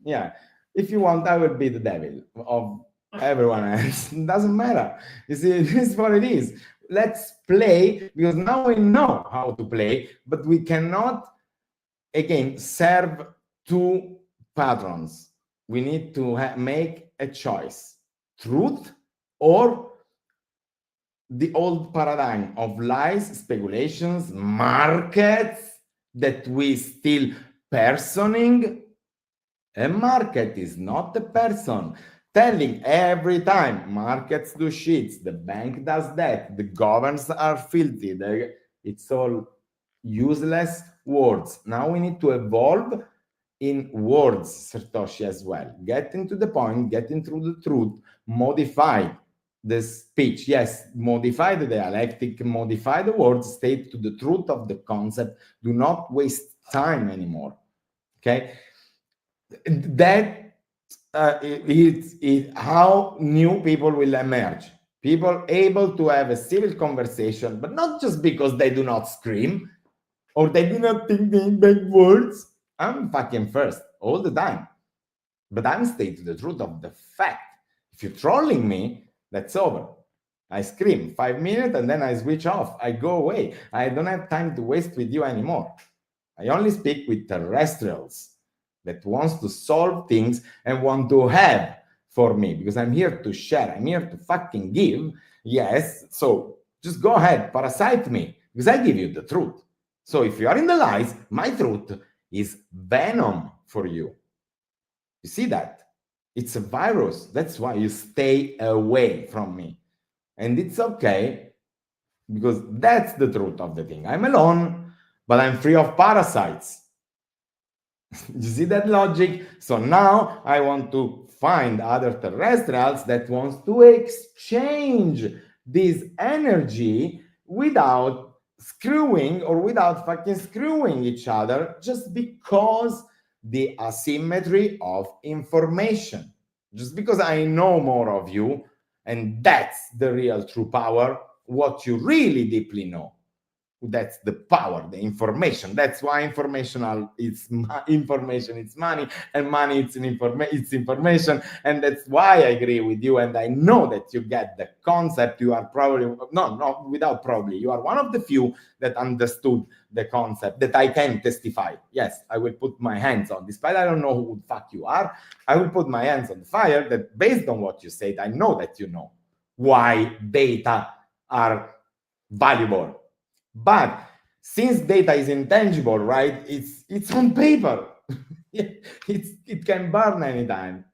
yeah, if you want, I will be the devil of everyone else. It doesn't matter. You see, this is what it is. Let's play, because now we know how to play, but we cannot, again, serve two patrons. We need to make a choice: truth or the old paradigm of lies, speculations, markets that we still personing. A market is not a person telling every time markets do shits, the bank does that, the governments are filthy. It's all useless words. Now we need to evolve in words, Satoshi, as well. Getting to the point, getting through the truth, modify the speech. Yes, modify the dialectic, modify the words, stay to the truth of the concept. Do not waste time anymore. Okay? That is how new people will emerge. People able to have a civil conversation, but not just because they do not scream or they do not think in big words. I'm fucking first all the time, but I'm stating the truth of the fact. If you're trolling me, that's over. I scream 5 minutes and then I switch off. I go away. I don't have time to waste with you anymore. I only speak with terrestrials that wants to solve things and want to have for me, because I'm here to share. I'm here to fucking give. Yes, so just go ahead, parasite me, because I give you the truth. So if you are in the lies, my truth is venom for you. You see that? It's a virus. That's why you stay away from me. And it's okay, because that's the truth of the thing. I'm alone, but I'm free of parasites. You see that logic? So now I want to find other terrestrials that wants to exchange this energy without screwing or without fucking screwing each other, just because the asymmetry of information. Just because I know more of you, and that's the real true power, what you really deeply know. That's the power, the information. That's why information, it's money, and money it's information. And that's why I agree with you, and I know that you get the concept. You are probably without probably, you are one of the few that understood the concept, that I can testify. Yes, I will put my hands on, despite I don't know who the fuck you are, I will put my hands on the fire that based on what you said, I know that you know why data are valuable. But since data is intangible, right? It's on paper. It can burn anytime,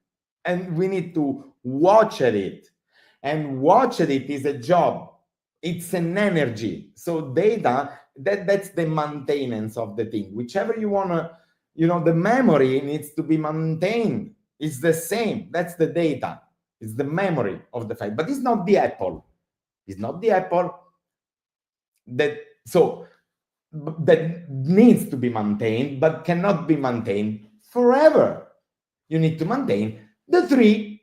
and we need to watch at it. And watch at it is a job. It's an energy. So data, that's the maintenance of the thing. Whichever you want to, the memory needs to be maintained. It's the same. That's the data. It's the memory of the file. But it's not the apple. It's not the apple. That needs to be maintained, but cannot be maintained forever. You need to maintain the tree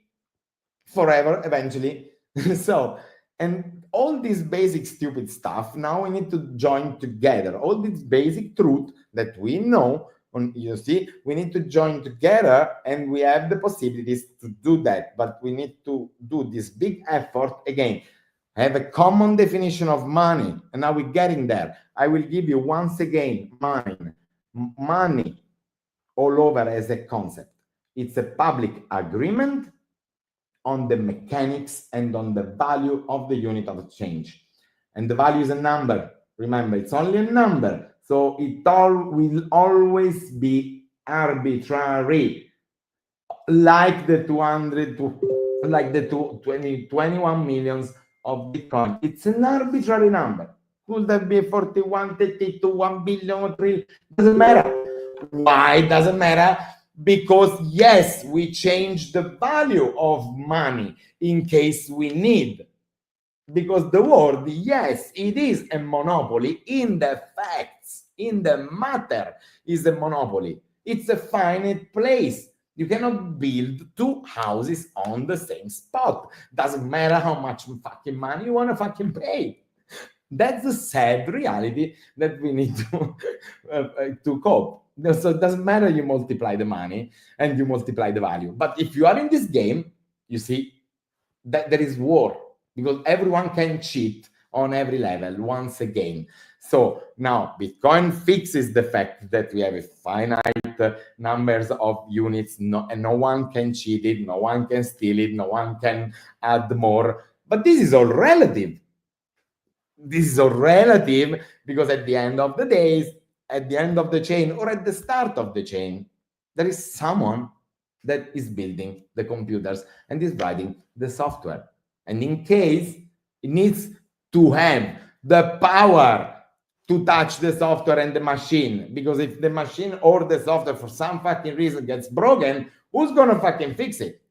forever eventually. So, and all this basic stupid stuff, now we need to join together. All this basic truth that we know, we need to join together, and we have the possibilities to do that. But we need to do this big effort again. Have a common definition of money, and now we're getting there. I will give you once again money all over as a concept. It's a public agreement on the mechanics and on the value of the unit of exchange. And the value is a number. Remember, it's only a number. So it all will always be arbitrary. Like the 21 millions of Bitcoin. It's an arbitrary number. Could that be 41, 32, 1 billion or 3? Doesn't matter. Why doesn't matter? Because yes, we change the value of money in case we need. Because the world, yes, it is a monopoly in the facts, in the matter, is a monopoly. It's a finite place. You cannot build two houses on the same spot. Doesn't matter how much fucking money you want to fucking pay. That's the sad reality that we need to cope. So it doesn't matter you multiply the money and you multiply the value. But if you are in this game, you see that there is war, because everyone can cheat on every level once again. So now Bitcoin fixes the fact that we have a finite numbers of units, and no one can cheat it, no one can steal it, no one can add more. But this is all relative. This is all relative, because at the end of the days, at the end of the chain, or at the start of the chain, there is someone that is building the computers and is writing the software. And in case it needs to have the power to touch the software and the machine, because if the machine or the software for some fucking reason gets broken, who's gonna fucking fix it?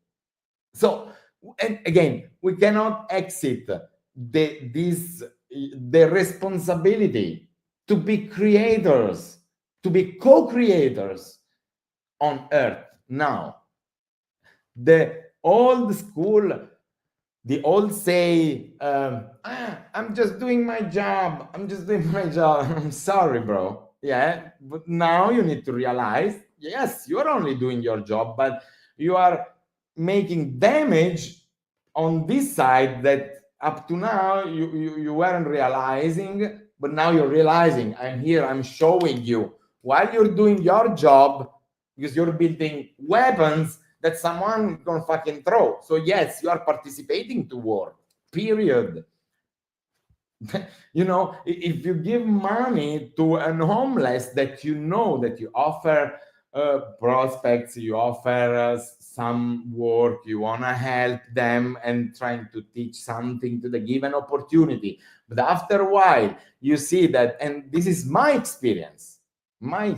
So, and again, we cannot exit the responsibility to be creators, to be co-creators on Earth now. The old school, the old say, I'm just doing my job. I'm just doing my job. I'm sorry, bro. Yeah, but now you need to realize, yes, you are only doing your job, but you are making damage on this side that up to now you weren't realizing, but now you're realizing. I'm here, I'm showing you while you're doing your job, because you're building weapons that someone gonna fucking throw. So yes, you are participating to war, period. If you give money to an homeless that that you offer prospects, you offer some work, you want to help them and trying to teach something to the given opportunity. But after a while, you see that, and this is my experience. I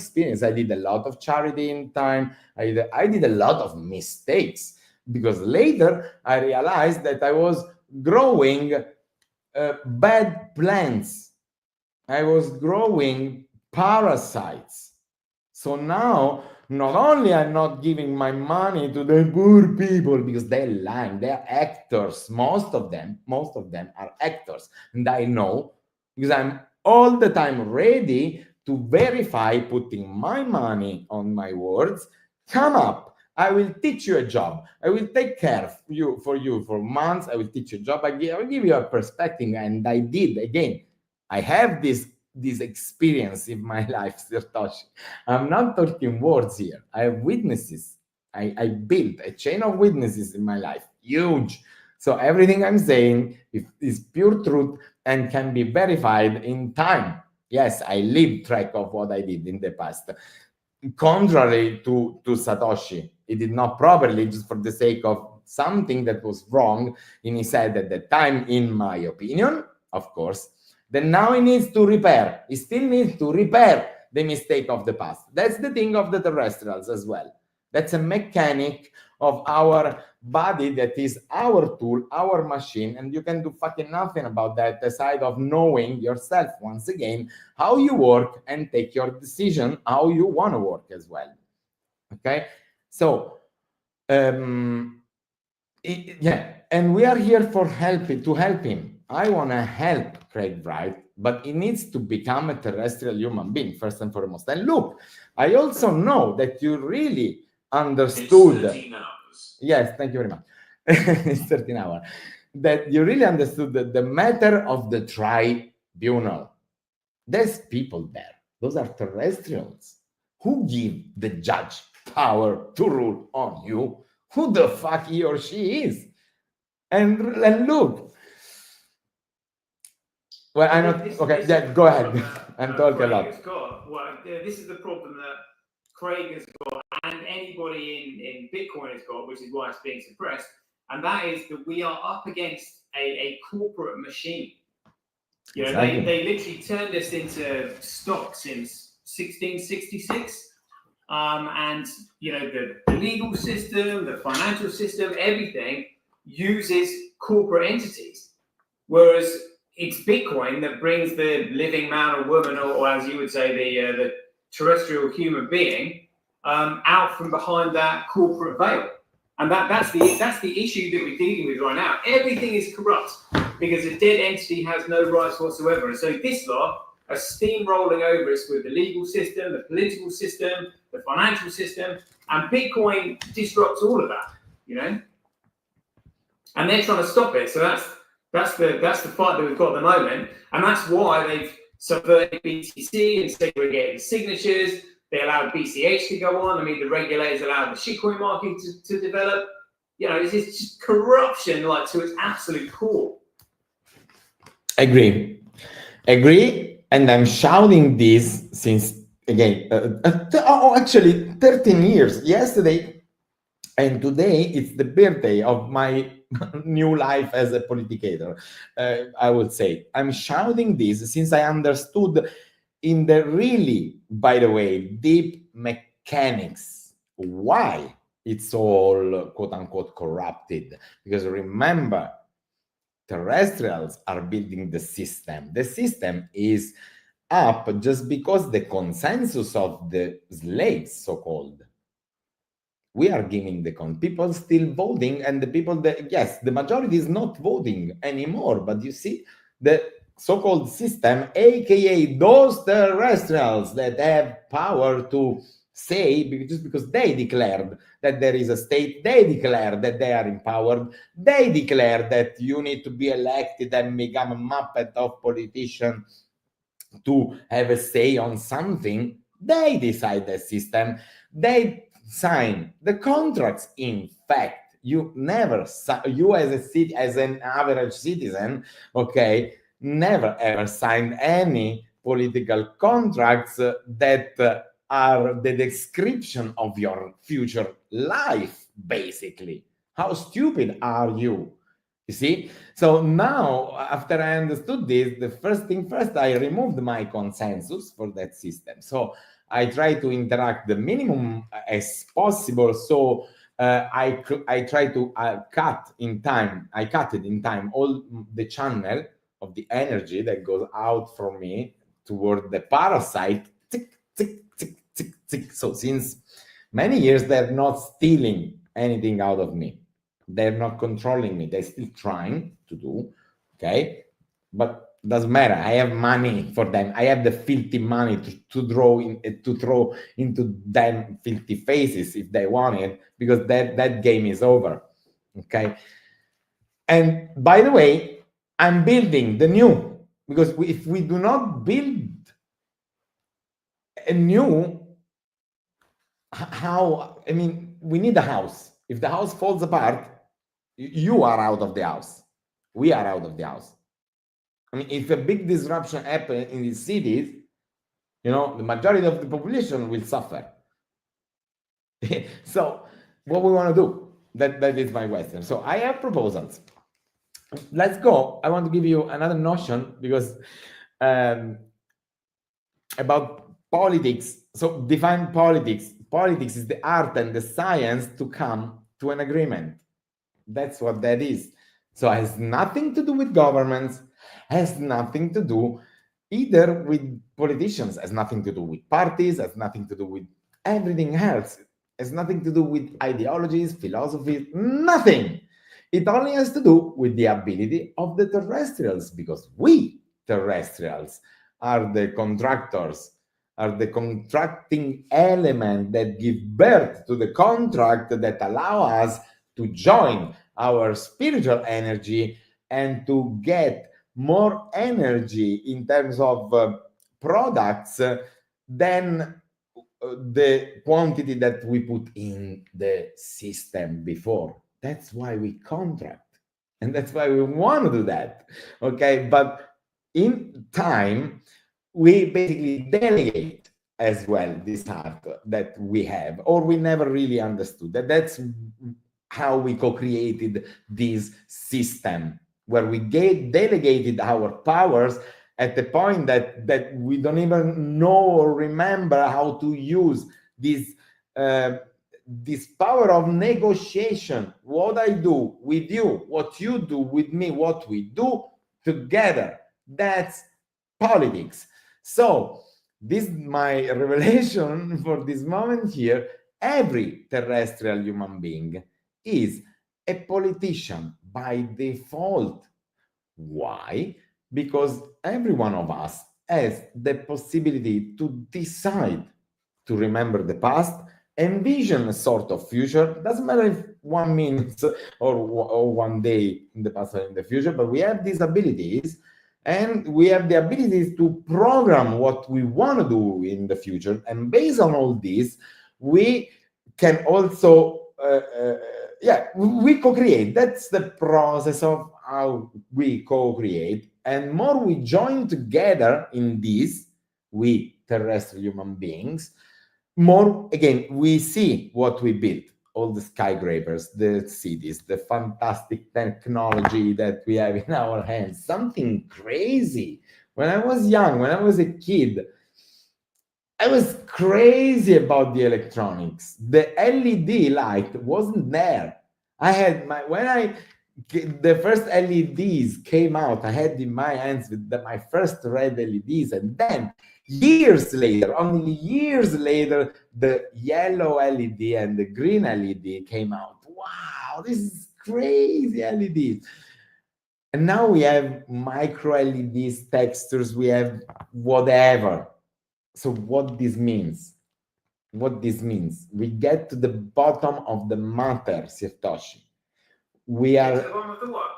did a lot of charity in time. I did a lot of mistakes, because later I realized that I was growing bad plants. I was growing parasites. So now, not only I'm not giving my money to the poor people, because they're lying, they're actors. Most of them are actors. And I know, because I'm all the time ready to verify, putting my money on my words. Come up. I will teach you a job. I will take care of you for months. I will teach you a job. I will give you a perspective. And I did. Again, I have this experience in my life, SirToshi. I'm not talking words here. I have witnesses. I built a chain of witnesses in my life. Huge. So everything I'm saying is pure truth and can be verified in time. Yes, I leave track of what I did in the past. Contrary to Satoshi, he did not properly, just for the sake of something that was wrong in his head at the time, in my opinion. of course, then now he needs to repair. He still needs to repair the mistake of the past. That's the thing of the terrestrials as well. That's a mechanic of our body that is our tool, our machine, and you can do fucking nothing about that aside of knowing yourself once again how you work and take your decision how you want to work as well. Okay, so yeah, and we are here for to help him. I want to help Craig Wright, but he needs to become a terrestrial human being first and foremost. And look, I also know that you really understood. It's 13 hours. Yes, thank you very much. It's 13 hours. That you really understood the matter of the tribunal. There's people there. Those are terrestrials. Who give the judge power to rule on you? Who the fuck he or she is? And look. Well, I'm not okay. Yeah, go ahead. I'm talking a lot. This is the problem that Craig has got, and anybody in Bitcoin has got, which is why it's being suppressed. And that is that we are up against a corporate machine. You know, exactly. they literally turned us into stock since 1666. And you know, the legal system, the financial system, everything uses corporate entities. Whereas it's Bitcoin that brings the living man or woman, or as you would say, the terrestrial human being, out from behind that corporate veil. And that's the issue that we're dealing with right now. Everything is corrupt because a dead entity has no rights whatsoever. And so this lot are steamrolling over us with the legal system, the political system, the financial system, and Bitcoin disrupts all of that, you know? And they're trying to stop it. So that's the fight that we've got at the moment. And that's why they've subverted BTC and segregated signatures. They allowed BCH to go on. I mean, the regulators allowed the shitcoin market to develop. You know, it's just corruption, like, to its absolute core. Agree. And I'm shouting this since, again, actually 13 years. Yesterday and today, it's the birthday of my new life as a politicator, I would say. I'm shouting this since I understood in the really, by the way, deep mechanics why it's all quote unquote corrupted. Because remember, terrestrials are building the system. The system is up just because the consensus of the slaves, so-called, we are giving the people still voting, and the people that, yes, the majority is not voting anymore, but you see the so-called system, aka those terrestrials that have power to say, just because they declared that there is a state, they declare that they are empowered, they declare that you need to be elected and become a muppet of politician to have a say on something. They decide the system, they sign the contracts. In fact, you never, you as an average citizen, okay, never ever signed any political contracts that are the description of your future life, basically. How stupid are you? You see? So now, after I understood this, the first thing first, I removed my consensus for that system. So I try to interact the minimum as possible. So I try to cut it in time all the channel of the energy that goes out from me toward the parasite. Tick, tick, tick, tick, tick. So since many years, they're not stealing anything out of me. They're not controlling me. They're still trying to do, okay? But doesn't matter. I have money for them. I have the filthy money to throw into them filthy faces if they want it, because that game is over, okay? And by the way, I'm building the new, because if we do not build a new, how, I mean, we need a house. If the house falls apart, you are out of the house. We are out of the house. I mean, if a big disruption happens in these cities, you know, the majority of the population will suffer. So what we want to do, that is my question. So I have proposals. let's go. I want to give you another notion because about politics. So define politics. Politics is the art and the science to come to an agreement. That's what that is. So it has nothing to do with governments, has nothing to do either with politicians, has nothing to do with parties, has nothing to do with everything else, has nothing to do with ideologies, philosophies, nothing. It only has to do with the ability of the terrestrials, because we terrestrials are the contractors, are the contracting element that give birth to the contract that allow us to join our spiritual energy and to get more energy in terms of products than the quantity that we put in the system before. That's why we contract, and that's why we want to do that. Okay, but in time we basically delegate as well this art that we have, or we never really understood that. That's how we co-created this system where we delegated our powers at the point that we don't even know or remember how to use this this power of negotiation. What I do with you, what you do with me, what we do together, that's politics. So this is my revelation for this moment here. Every terrestrial human being is a politician by default. Why? Because every one of us has the possibility to decide to remember the past, envision a sort of future. Doesn't matter if 1 minute or 1 day in the past or in the future, but we have these abilities, and we have the abilities to program what we want to do in the future. And based on all this, we can also we co-create. That's the process of how we co-create. And more we join together in this, we terrestrial human beings, more again we see what we built, all the skyscrapers, the cities, the fantastic technology that we have in our hands, something crazy. When I was young, when I was a kid, I was crazy about the electronics. The LED light wasn't there. I had the first LEDs came out, I had in my hands with my first red LEDs, and then years later, only years later, the yellow LED and the green LED came out. Wow, this is crazy LEDs. And now we have micro LEDs, textures, we have whatever. So what this means? We get to the bottom of the matter, SirToshi. We are the bottom of the what?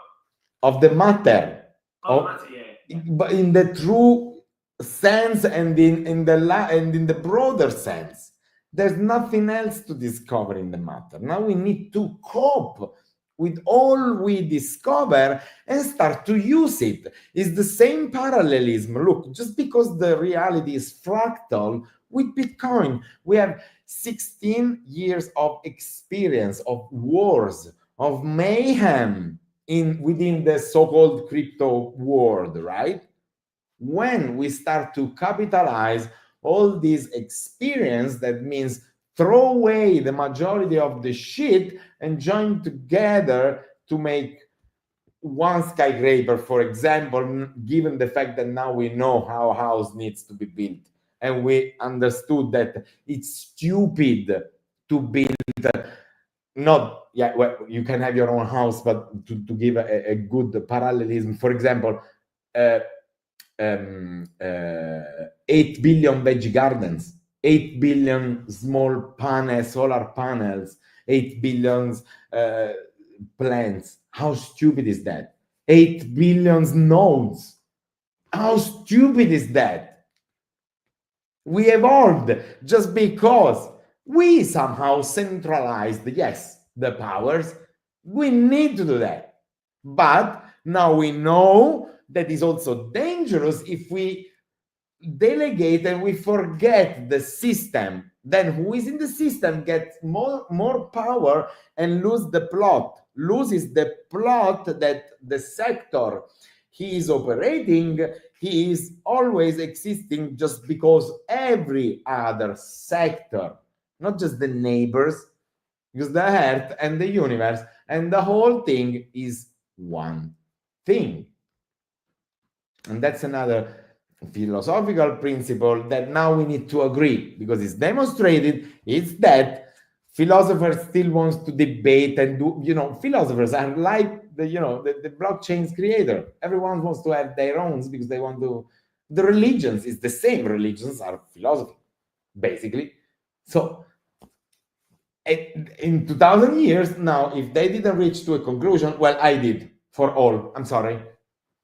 Of the matter. Matter, yeah. But in the true sense and in the broader sense, there's nothing else to discover in the matter. Now we need to cope with all we discover and start to use it. It's the same parallelism. Look, just because the reality is fractal, with Bitcoin, we have 16 years of experience of wars, of mayhem within the so-called crypto world, right? When we start to capitalize all this experience, that means throw away the majority of the shit and join together to make one skyscraper, for example, given the fact that now we know how a house needs to be built, and we understood that it's stupid to build not well, you can have your own house, but to give a good parallelism, for example, 8 billion veggie gardens, 8 billion small solar panels, 8 billion plants. How stupid is that? 8 billion nodes. How stupid is that? We evolved just because we somehow centralized, yes, the powers. We need to do that. But now we know that is also dangerous if we delegate and we forget the system. Then who is in the system gets more power and lose the plot. loses the plot that the sector he is operating, he is always existing just because every other sector, not just the neighbors, because the earth and the universe and the whole thing is one thing. And that's another philosophical principle that now we need to agree, because it's demonstrated, it's that philosophers still wants to debate and do, philosophers are like the blockchain's creator. Everyone wants to have their own because they want to, the religions is the same, religions are philosophy, basically. So in 2000 years now, if they didn't reach to a conclusion, well, I did for all, I'm sorry,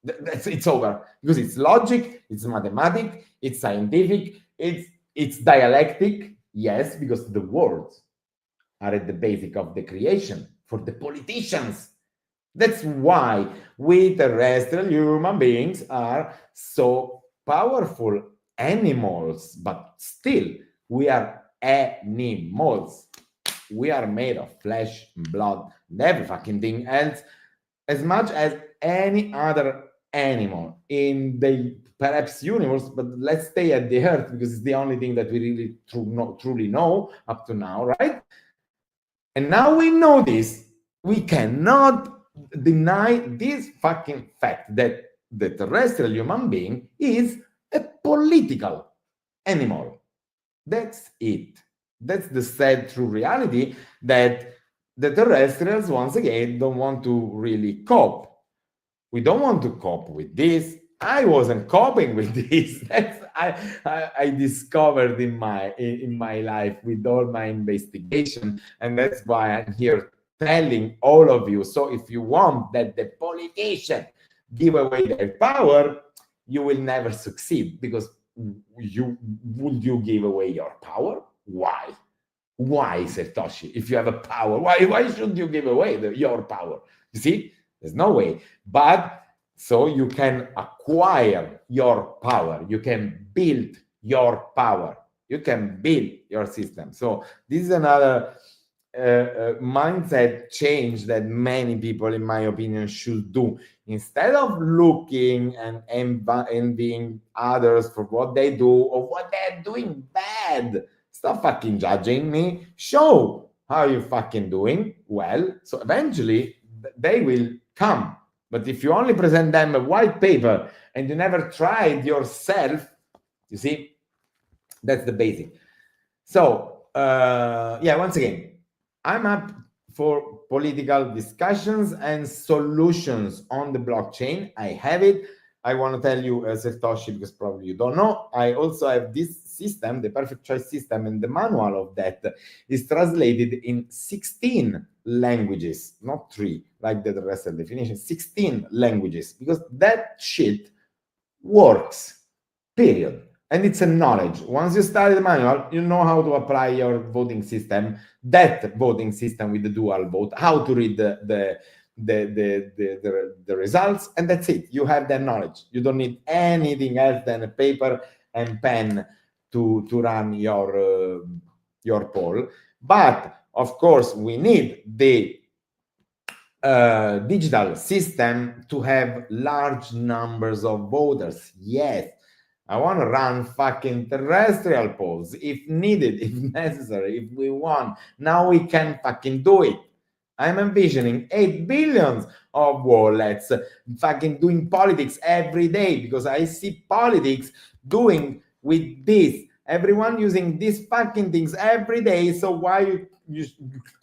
it's over, because it's logic, it's mathematic, it's scientific, it's dialectic, yes, because the words are at the basic of the creation for the politicians. That's why we terrestrial human beings are so powerful animals, but still we are animals. We are made of flesh and blood and every fucking thing else, as much as any other animal in the perhaps universe, but let's stay at the earth because it's the only thing that we really truly know up to now, right? And now we know this, we cannot deny this fucking fact that the terrestrial human being is a political animal. That's it. That's the sad true reality, that the terrestrials, once again, don't want to really cope. We don't want to cope with this. I wasn't coping with this. That's I discovered in my life with all my investigation, and that's why I'm here telling all of you. So if you want that the politician give away their power, you will never succeed, because would you give away your power? Why, SirToshi? If you have a power, why should you give away your power? You see, there's no way. But so you can acquire your power, you can build your power, you can build your system. So this is another mindset change that many people, in my opinion, should do. Instead of looking and envying others for what they do or what they're doing bad, stop fucking judging me. Show how you fucking doing well. So eventually they will come. But if you only present them a white paper and you never tried yourself, you see, that's the basic. So once again, I'm up for political discussions and solutions on the blockchain. I have it. I want to tell you, SirToshi, because probably you don't know, I also have this system, the perfect choice system, and the manual of that is translated in 16 languages, not 3, like the rest of the definition, 16 languages, because that shit works, period. And it's a knowledge. Once you study the manual, you know how to apply your voting system, that voting system with the dual vote, how to read the results, and that's it. You have that knowledge. You don't need anything else than a paper and pen to run your poll. But of course, we need the digital system to have large numbers of voters. Yes, I want to run fucking terrestrial polls if needed, if necessary, if we want. Now we can fucking do it. I'm envisioning 8 billions of wallets fucking doing politics every day, because I see politics doing with this. Everyone using these fucking things every day. So why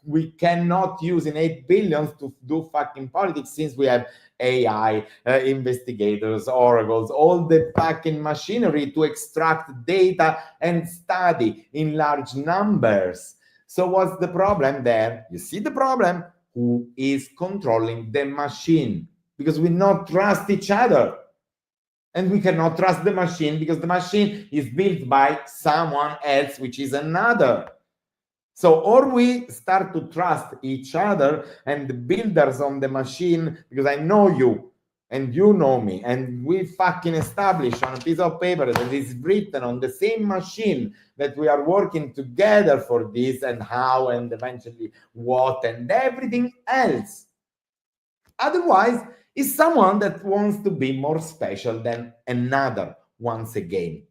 we cannot use in 8 billions to do fucking politics, since we have AI, investigators, oracles, all the fucking machinery to extract data and study in large numbers. So what's the problem there? You see the problem? Who is controlling the machine? Because we not trust each other. And we cannot trust the machine because the machine is built by someone else, which is another. So, or we start to trust each other and the builders on the machine, because I know you and you know me, and we fucking establish on a piece of paper that is written on the same machine that we are working together for this and how and eventually what and everything else. Otherwise, it's someone that wants to be more special than another once again.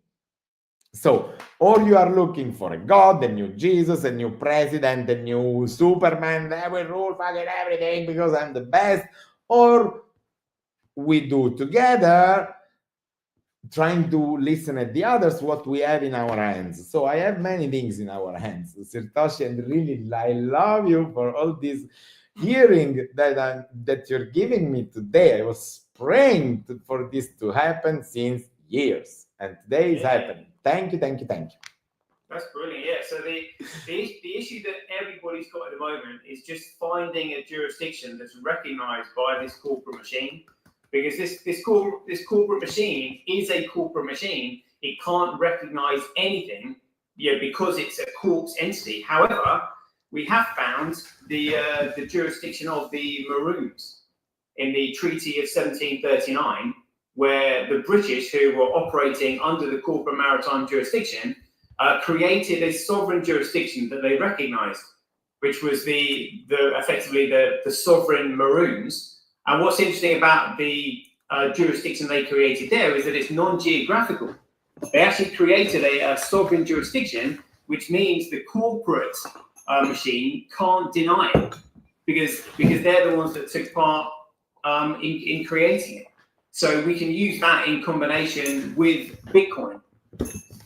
So, or you are looking for a God, a new Jesus, a new president, a new Superman, I will rule fucking everything because I'm the best, or we do together trying to listen at the others what we have in our hands. So I have many things in our hands, SirToshi, and really I love you for all this hearing that you're giving me today. I was praying for this to happen since years, and today it's happening. Thank you. That's brilliant. Yeah. So the issue that everybody's got at the moment is just finding a jurisdiction that's recognised by this corporate machine, because this corporate machine is a corporate machine. It can't recognise anything, because it's a corpse entity. However, we have found the jurisdiction of the Maroons in the Treaty of 1739, where the British, who were operating under the corporate maritime jurisdiction, created a sovereign jurisdiction that they recognised, which was effectively the sovereign Maroons. And what's interesting about the jurisdiction they created there is that it's non-geographical. They actually created a sovereign jurisdiction, which means the corporate machine can't deny it, because they're the ones that took part in creating it. So we can use that in combination with Bitcoin.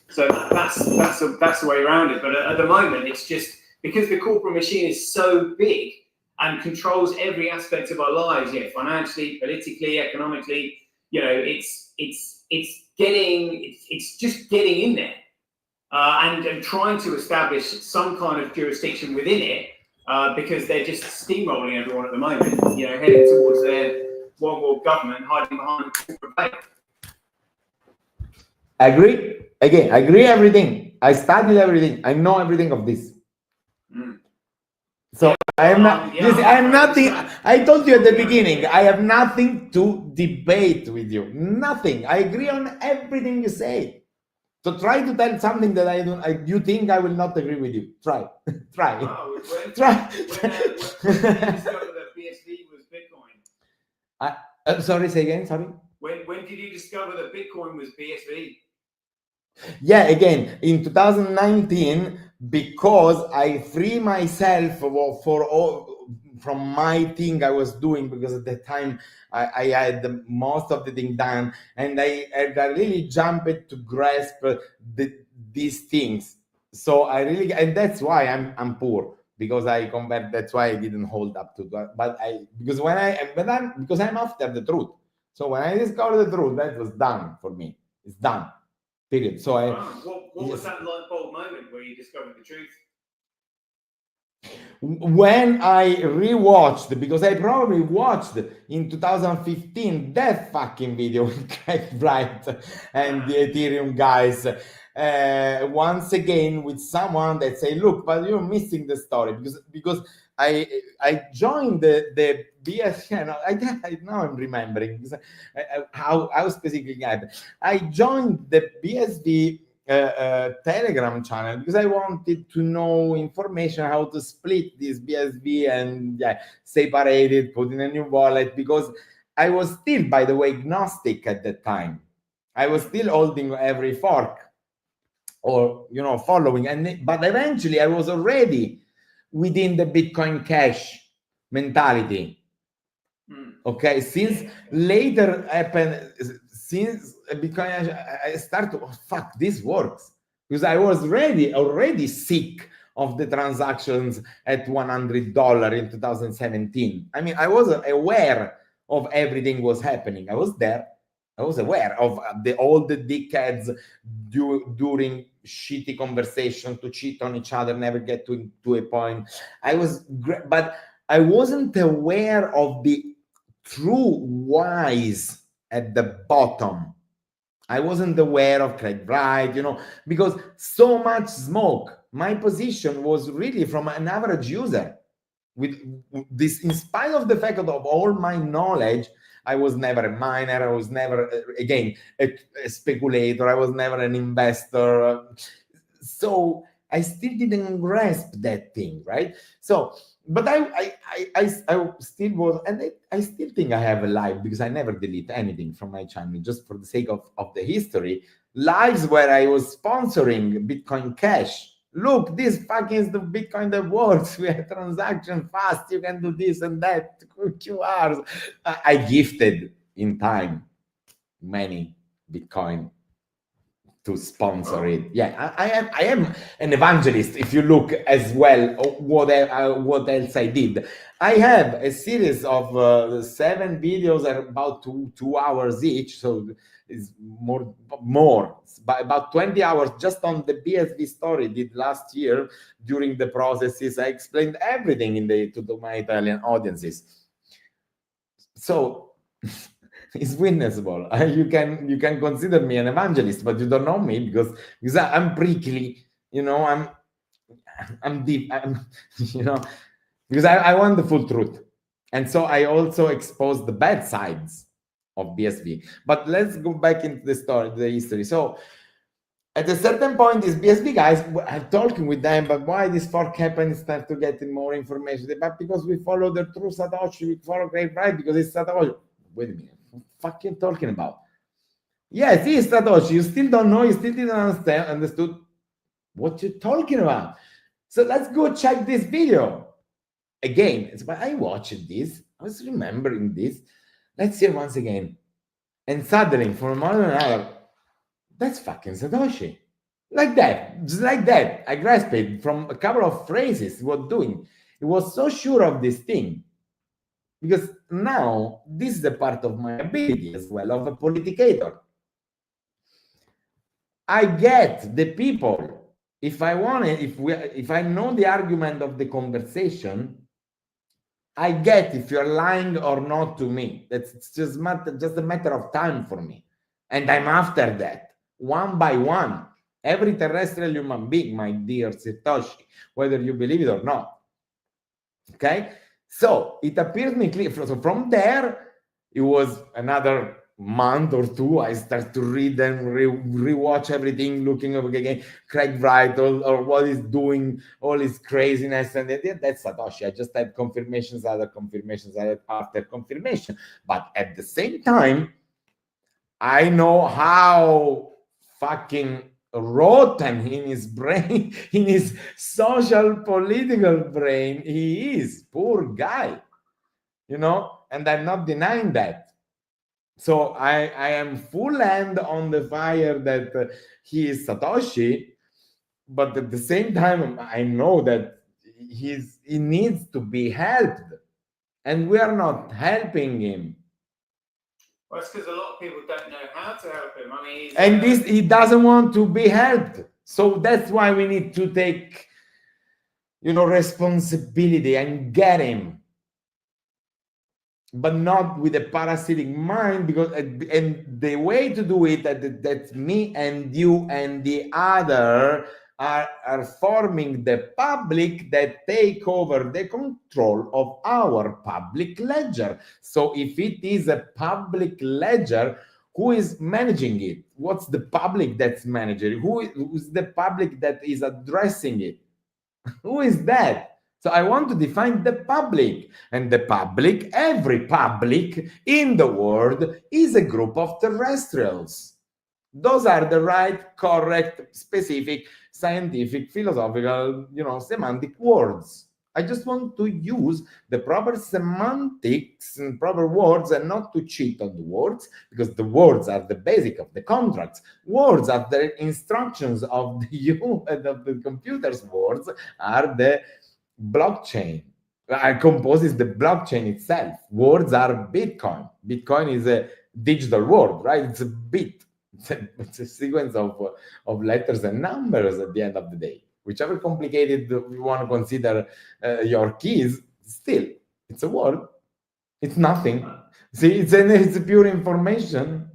So that's the way around it. But at the moment, it's just because the corporate machine is so big and controls every aspect of our lives, financially, politically, economically. It's just getting in there and trying to establish some kind of jurisdiction within it, because they're just steamrolling everyone at the moment. Heading towards their one world government, hiding behind the corporate bank. Agree. Again, I agree everything. I studied everything. I know everything of this. So I am not. I am nothing. I told you at the beginning. I have nothing to debate with you. Nothing. I agree on everything you say. So try to tell something that I don't. You think I will not agree with you? Try. Try. Try. When did you discover that BSV was Bitcoin? Sorry. Say again. Sorry. When did you discover that Bitcoin was BSV? Yeah, again, in 2019, because I free myself from my thing I was doing, because at that time I had most of the thing done, and I really jumped to grasp these things. So I really, and that's why I'm poor, because I convert. That's why I didn't hold up to that. But because I'm after the truth. So when I discovered the truth, that was done for me. It's done. Period. So what was that light bulb moment where you discovered the truth? When I rewatched, because I probably watched in 2015 that fucking video with Craig Wright and the Ethereum guys, once again with someone that say, look, but you're missing the story, because I joined the BS. Now I'm remembering how specifically happened. I joined the BSV Telegram channel because I wanted to know information how to split this BSV and separate it, put in a new wallet, because I was still, by the way, agnostic at that time. I was still holding every fork, or following, but eventually I was already within the Bitcoin Cash mentality. Okay, since later happened, since Bitcoin, I start to fuck, this works, because I was already sick of the transactions at $100 in 2017. I mean, I was aware of everything was happening. I was there. I was aware of all the dickheads during shitty conversation to cheat on each other, never get to a point. But I wasn't aware of the true whys at the bottom. I wasn't aware of Craig Wright, because so much smoke. My position was really from an average user. With this, in spite of the fact of all my knowledge, I was never a miner. I was never, again, a speculator. I was never an investor. So I still didn't grasp that thing, right? So, but I still was, and I still think I have a life because I never delete anything from my channel just for the sake of the history. Lives where I was sponsoring Bitcoin Cash. Look, this fucking is the Bitcoin that works. We have transaction fast. You can do this and that. QRs. I gifted in time many Bitcoin to sponsor it. Yeah, I am an evangelist. If you look as well, what else I did? I have a series of 7 videos at about 2 hours each, so it's more by about 20 hours just on the BSV story did last year. During the processes, I explained everything to my Italian audiences. So it's witnessable. You can consider me an evangelist, but you don't know me because I'm prickly. I'm deep. Because I want the full truth, and so I also expose the bad sides of BSV. But let's go back into the story, the history. So at a certain point, these BSV guys, I'm talking with them, but why this fork happened, start to get more information. But because we follow the true Satoshi, we follow Great Right because it's Satoshi. Wait a minute, what the fuck you talking about? Yes, he is Satoshi. You still don't know, you still didn't understood what you're talking about. So let's go check this video. Again, but I watched this, I was remembering this. Let's hear once again. And suddenly, for a moment or another, that's fucking Satoshi. Like that, just like that. I grasped it from a couple of phrases he was doing. He was so sure of this thing. Because now, this is a part of my ability as well, of a politicator. I get the people. If I want it, if I know the argument of the conversation, I get if you're lying or not to me. That's just a matter of time for me. And I'm after that, one by one. Every terrestrial human being, my dear SirToshi, whether you believe it or not. Okay? So it appears me clear. So from there, it was another month or two. I start to read and rewatch everything, looking over again, Craig Wright or what he's doing, all his craziness, and that's Satoshi. I just had confirmations after confirmation. But at the same time, I know how fucking rotten in his brain, in his social political brain he is. Poor guy, and I'm not denying that. So I am full hand on the fire that he is Satoshi, but at the same time I know that he needs to be helped, and we are not helping him. Well, it's because a lot of people don't know how to help him. I mean, and he doesn't want to be helped. So that's why we need to take, responsibility and get him, but not with a parasitic mind. Because and the way to do it, that me and you and the other are forming the public that take over the control of our public ledger. So if it is a public ledger, who is managing it? What's the public that's managing it? Who's the public that is addressing it? Who is that? So I want to define the public. And the public, every public in the world, is a group of terrestrials. Those are the right, correct, specific, scientific, philosophical, semantic words. I just want to use the proper semantics and proper words, and not to cheat on the words, because the words are the basic of the contracts. Words are the instructions of the computer's words are the blockchain. Composes the blockchain itself. Words are Bitcoin. Bitcoin is a digital word, right? It's a bit. It's a sequence of letters and numbers at the end of the day. Whichever complicated you want to consider your keys, still, it's a word. It's nothing. See, it's a pure information.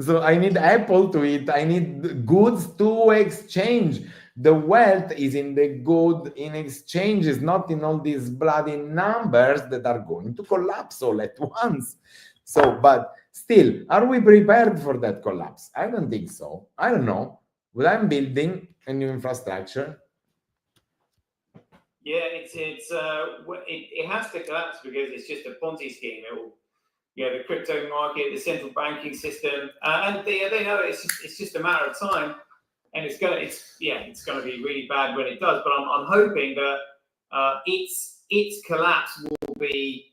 So I need Apple to it. I need goods to exchange. The wealth is in the good in exchanges, not in all these bloody numbers that are going to collapse all at once. So, but still, are we prepared for that collapse? I don't think so. I don't know. But I'm building a new infrastructure. Yeah, it has to collapse because it's just a Ponzi scheme. It will, the crypto market, the central banking system, and they know it's just a matter of time, and it's gonna be really bad when it does. But I'm hoping that its collapse will be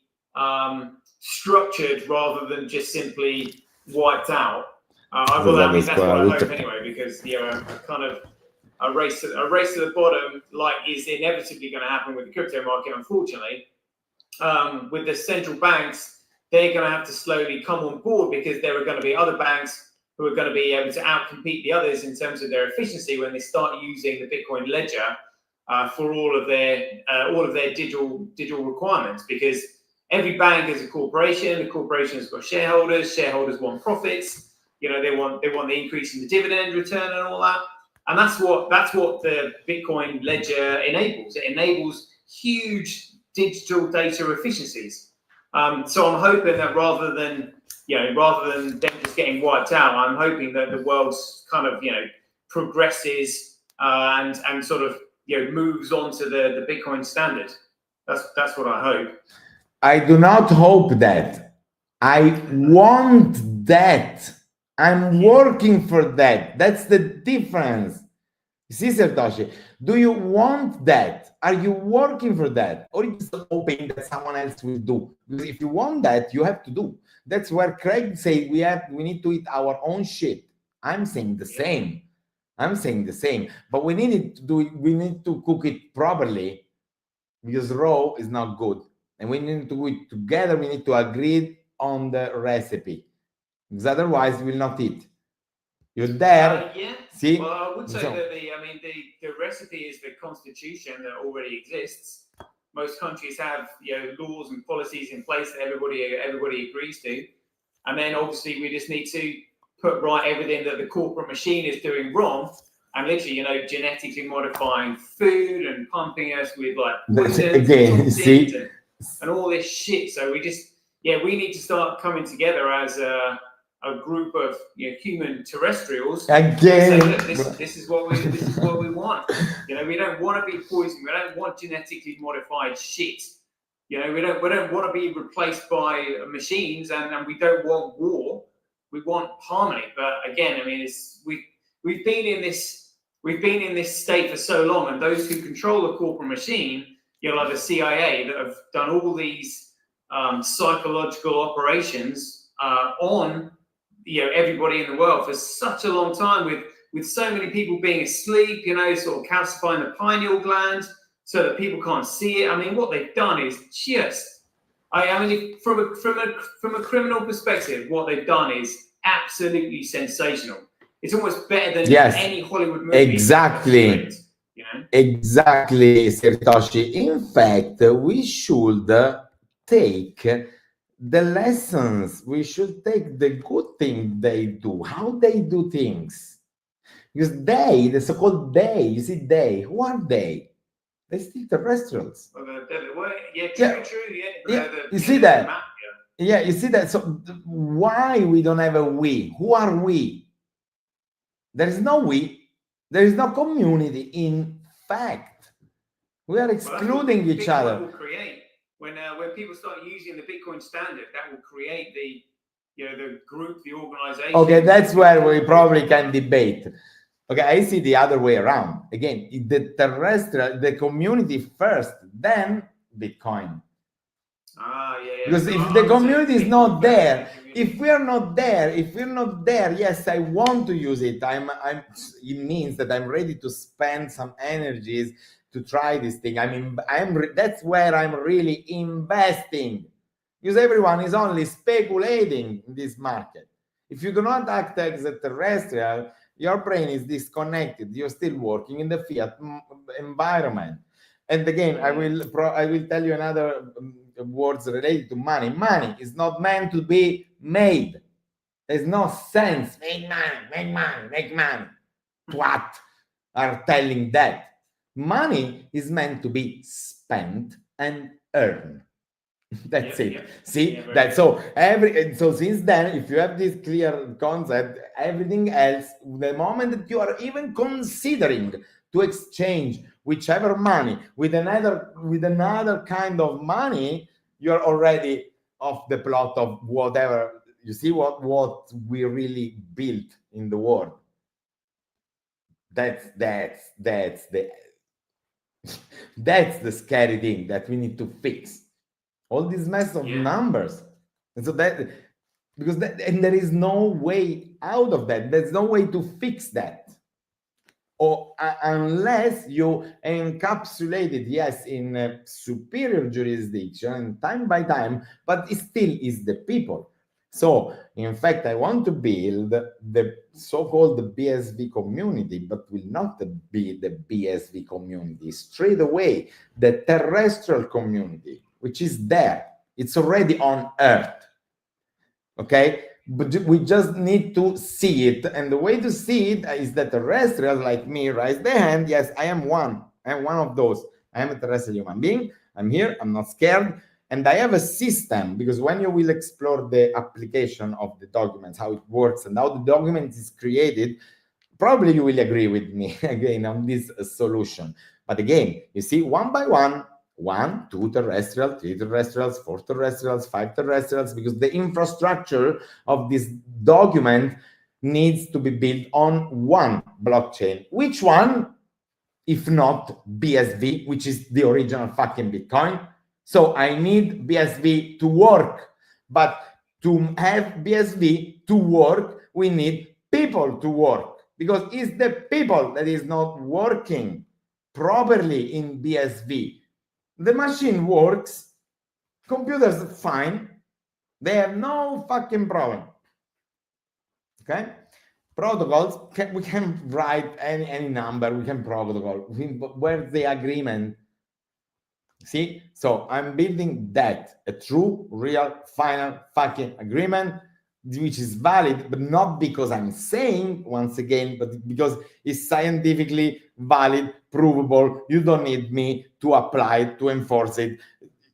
structured rather than just simply wiped out. That's what I hope anyway, because a kind of a race to the bottom, like, is inevitably going to happen with the crypto market, unfortunately. With the central banks, they're going to have to slowly come on board, because there are going to be other banks who are going to be able to outcompete the others in terms of their efficiency when they start using the Bitcoin ledger for all of their digital requirements. Because every bank is a corporation. The corporation has got shareholders. Shareholders want profits. They want the increase in the dividend return and all that. And that's what the Bitcoin ledger enables. It enables huge digital data efficiencies. So I'm hoping that rather than them just getting wiped out, I'm hoping that the world's kind of progresses and sort of moves on to the Bitcoin standard. That's what I hope. I do not hope that. I want that. I'm working for that. That's the difference. You see, SirToshi, do you want that? Are you working for that? Or are you just hoping that someone else will do? Because if you want that, you have to do. That's where Craig said we need to eat our own shit. I'm saying the same. But we need to cook it properly, because raw is not good. And we need to do it together. We need to agree on the recipe, because otherwise we will not eat. You're there. See? Well, I would say that the recipe is the constitution that already exists. Most countries have laws and policies in place that everybody agrees to, and then obviously we just need to put right everything that the corporate machine is doing wrong, and literally genetically modifying food and pumping us with poisons and all this shit. So we need to start coming together as a group of human terrestrials. Again, this is what we want. We don't want to be poisoned. We don't want genetically modified shit. We don't want to be replaced by machines, and we don't want war. We want harmony. But again, we've been in this state for so long, and those who control the corporate machine, like the CIA, that have done all these psychological operations on everybody in the world for such a long time, with so many people being asleep, sort of calcifying the pineal gland so that people can't see it. What they've done is just, from a criminal perspective, what they've done is absolutely sensational. It's almost better than any Hollywood movie. Exactly. Exactly, SirToshi. In fact, we should take the lessons. We should take the good thing they do, how they do things. Because the so-called you see who are they? They're still terrestrials. True. You see that? You see that? So why we don't have a we? Who are we? There is no we. There is no community. In fact, we are excluding each other. Will create when people start using the Bitcoin standard, that will create the group, the organization. Okay, that's where we probably can debate. Okay, I see the other way around. Again, the terrestrial, the community first, then Bitcoin. Because if the community is not there, if we're not there, yes, I want to use it. It means that I'm ready to spend some energies to try this thing. That's where I'm really investing. Because everyone is only speculating in this market. If you do not act as a terrestrial, your brain is disconnected. You're still working in the fiat environment. And again, I will tell you another words related to money. Money is not meant to be made. There's no sense. Make money. What are telling that? Money is meant to be spent and earned. That's it. See that. So since then, if you have this clear concept, everything else, the moment that you are even considering to exchange whichever money with another kind of money, you're already off the plot of whatever. You see what we really built in the world. That's the that's the scary thing that we need to fix. All this mess of numbers. And so that, because that, and there is no way out of that. There's no way to fix that. Or unless you encapsulate it, yes, in a superior jurisdiction, time by time, but it still is the people. So, in fact, I want to build the so-called BSV community, but will not be the BSV community. Straight away, the terrestrial community, which is there. It's already on Earth. Okay? But we just need to see it. And the way to see it is that terrestrials like me raise their hand. Yes, I am one. I am one of those. I am a terrestrial human being. I'm here. I'm not scared. And I have a system, because when you will explore the application of the documents, how it works and how the document is created, probably you will agree with me again on this solution. But again, you see, one by one, 1, 2 terrestrial, 3 terrestrials, 4 terrestrials, 5 terrestrials, because the infrastructure of this document needs to be built on one blockchain. Which one, if not BSV, which is the original fucking Bitcoin? So I need BSV to work. But to have BSV to work, we need people to work, because it's the people that is not working properly in BSV. The machine works, computers fine, they have no fucking problem. Okay? Protocols, we can write any number, we can protocol. Where's the agreement? See? So I'm building that, a true, real, final fucking agreement, which is valid, but not because I'm saying, once again, but because it's scientifically valid, provable. You don't need me to apply it, to enforce it.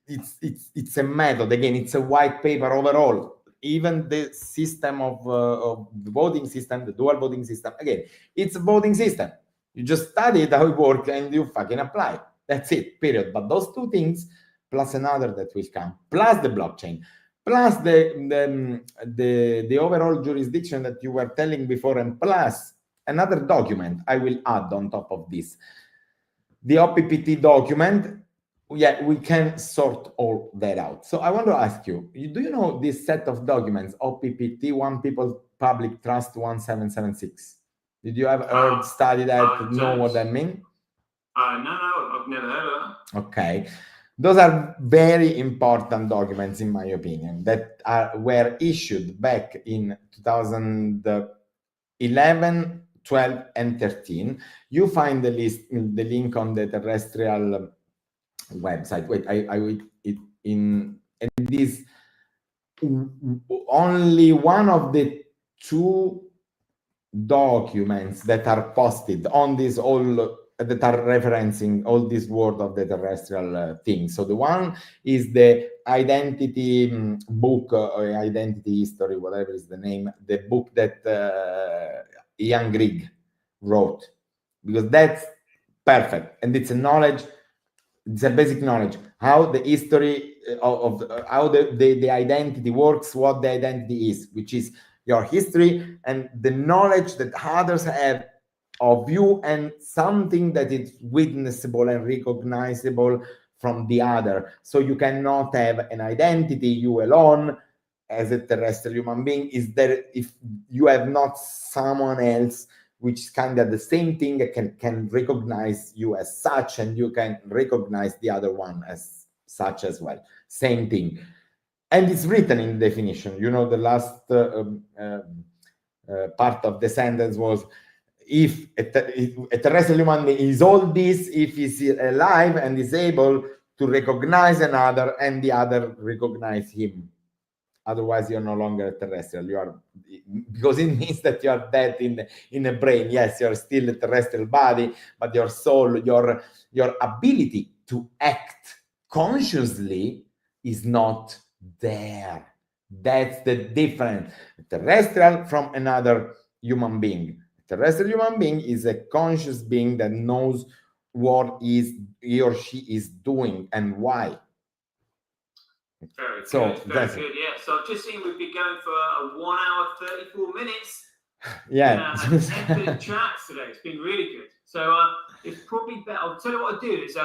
It's a method. Again, it's a white paper overall. Even the system of the voting system, the dual voting system, again, it's a voting system. You just study it, how it works, and you fucking apply. That's it, period. But those two things, plus another that will come, plus the blockchain, plus the overall jurisdiction that you were telling before, and plus another document I will add on top of this. The OPPT document, yeah, we can sort all that out. So I want to ask you, do you know this set of documents, OPPT, One People Public Trust 1776? Did you ever heard, study that, know what that means? No, I've never heard of that. Okay. Those are very important documents, in my opinion, that were issued back in 2011, 12, and 13. You find the link on the terrestrial website. Wait, I will it in, and this only one of the two documents that are posted on this all that are referencing all this world of the terrestrial thing. So the one is the identity book, or identity history, whatever is the name, the book that Ian Grigg wrote, because that's perfect, and it's a knowledge. It's a basic knowledge how the history of how the identity works, what the identity is, which is your history and the knowledge that others have of you, and something that is witnessable and recognizable from the other. So you cannot have an identity, you alone, as a terrestrial human being, is there if you have not someone else which is kind of the same thing, can recognize you as such, and you can recognize the other one as such as well. Same thing. And it's written in the definition. You know, the last part of the sentence was, if a terrestrial human being is all this, if he's alive and is able to recognize another and the other recognize him. Otherwise, you're no longer a terrestrial. You are, because it means that you are dead in the brain. Yes, you're still a terrestrial body, but your soul, your ability to act consciously is not there. That's the difference. Terrestrial from another human being. Terrestrial human being is a conscious being that knows what is he or she is doing and why. Very So good, very that's good. Yeah. So I've just seen we've been going for 1 hour 34 minutes. yeah. An epic chat today. It's been really good. So it's probably better. I'll tell you what I'll do is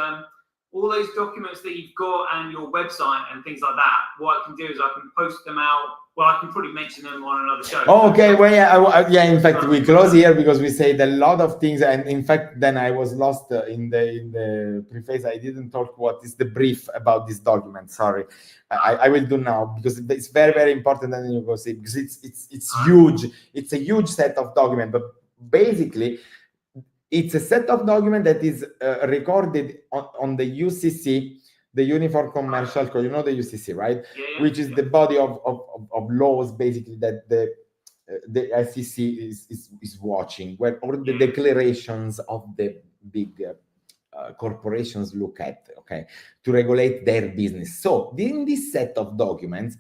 all those documents that you've got and your website and things like that. What I can do is I can post them out. Well, I can probably mention them on another show. Okay, well, yeah. In fact, we close here because we said a lot of things, and in fact, then I was lost in the preface. I didn't talk what is the brief about this document. Sorry, I will do now because it's very, very important, and you go see because it's huge. It's a huge set of document, but basically, it's a set of document that is recorded on the UCC. The Uniform Commercial Code, you know the UCC, right? Yeah, which is the body of laws, basically, that the SEC is watching, where all the declarations of the big corporations look at, okay, to regulate their business. So in this set of documents,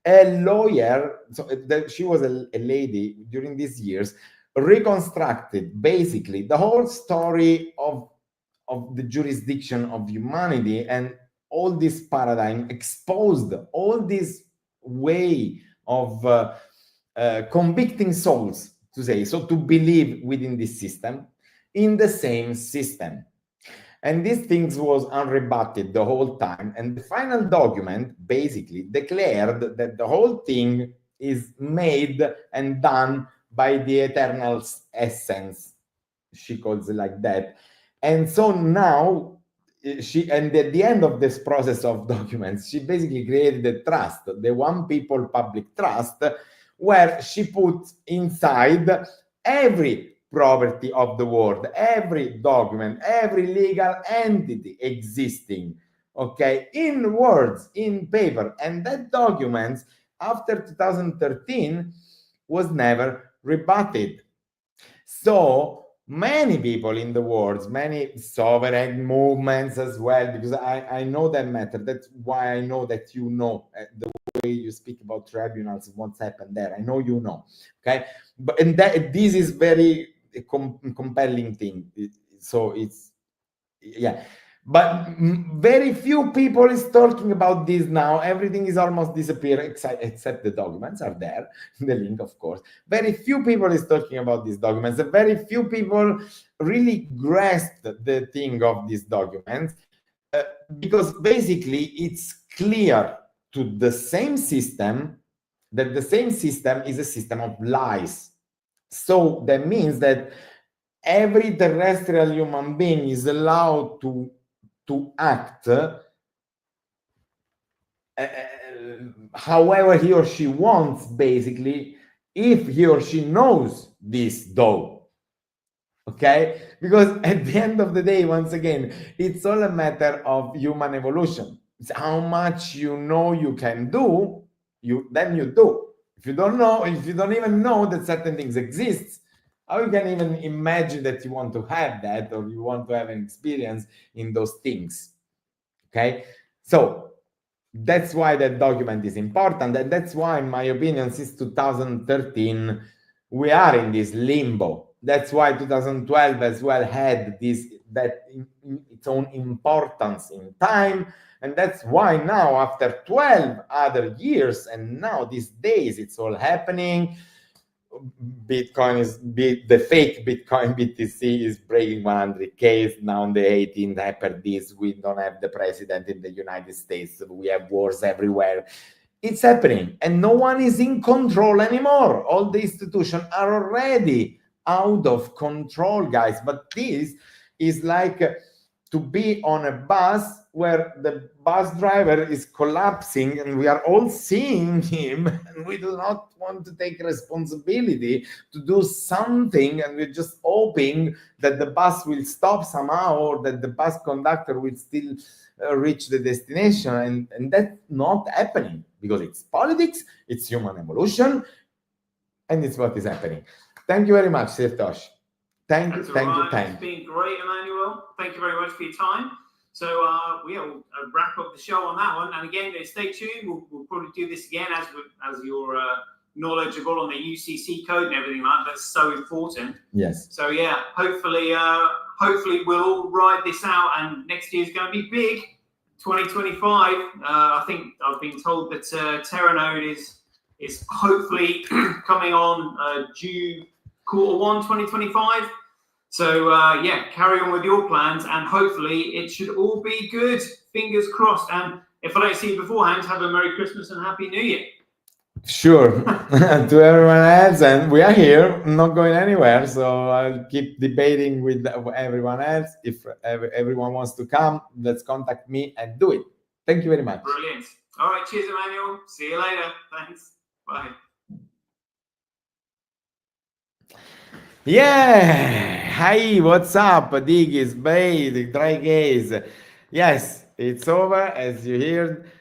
a lawyer, so she was a lady during these years, reconstructed basically the whole story of the jurisdiction of humanity, and all this paradigm exposed all this way of convicting souls, to say, so to believe within this system, in the same system. And these things was unrebutted the whole time. And the final document basically declared that the whole thing is made and done by the eternal essence. She calls it like that. And so now and at the end of this process of documents, she basically created a trust, the one people public trust, where she put inside every property of the world, every document, every legal entity existing, okay, in words, in paper. And that document, after 2013, was never rebutted. So many people in the world, many sovereign movements as well, because I know that matter. That's why I know that you know the way you speak about tribunals, what's happened there. I know you know, okay? But and that this is very compelling thing. So it's, yeah. But very few people is talking about this now. Everything is almost disappearing, except the documents are there, the link, of course. Very few people is talking about these documents. Very few people really grasped the thing of these documents, because basically it's clear to the same system that the same system is a system of lies. So that means that every terrestrial human being is allowed to act however he or she wants, basically, if he or she knows this, though. Okay? Because at the end of the day, once again, it's all a matter of human evolution. It's how much you know you can do, then you do. If you don't know, if you don't even know that certain things exist, how you can even imagine that you want to have that, or you want to have an experience in those things? Okay, so that's why that document is important, and that's why, in my opinion, since 2013 we are in this limbo. That's why 2012 as well had this, that in its own importance in time, and that's why now, after 12 other years, and now these days it's all happening. Bitcoin is the fake Bitcoin BTC is breaking 100K now. On the 18th, after this, we don't have the president in the United States. We have wars everywhere. It's happening, and no one is in control anymore. All the institutions are already out of control, guys. But this is like to be on a bus where the bus driver is collapsing and we are all seeing him, and we do not want to take responsibility to do something, and we're just hoping that the bus will stop somehow, or that the bus conductor will still reach the destination, and that's not happening, because it's politics, it's human evolution, and it's what is happening. Thank you very much, SirToshi. Thank you. It's been great, Emmanuel. Thank you very much for your time. So we'll wrap up the show on that one. And again, stay tuned. We'll probably do this again as your knowledgeable on the UCC code and everything like that. That's so important. Yes. So yeah, hopefully we'll all ride this out, and next year's going to be big. 2025. I think I've been told that Terranode is hopefully coming on due Q1 2025. So yeah, carry on with your plans, and hopefully it should all be good. Fingers crossed. And if I don't see you beforehand, have a Merry Christmas and Happy New Year. Sure. To everyone else, and we are here, not going anywhere, so I'll keep debating with everyone else. If everyone wants to come, let's contact me and do it. Thank you very much. Brilliant. All right, cheers, Emmanuel. See you later. Thanks. Bye. Yeah. Hi, what's up, Diggies, Bay, Dry Gaze? Yes, it's over, as you heard.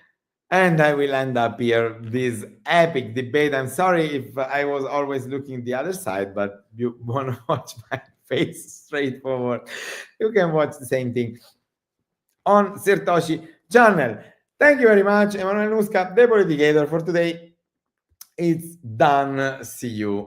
And I will end up here this epic debate. I'm sorry if I was always looking the other side, but you want to watch my face straightforward, you can watch the same thing on SirToshi channel. Thank you very much, Emanuele Nusca, the Politicator, for today. It's done. See you.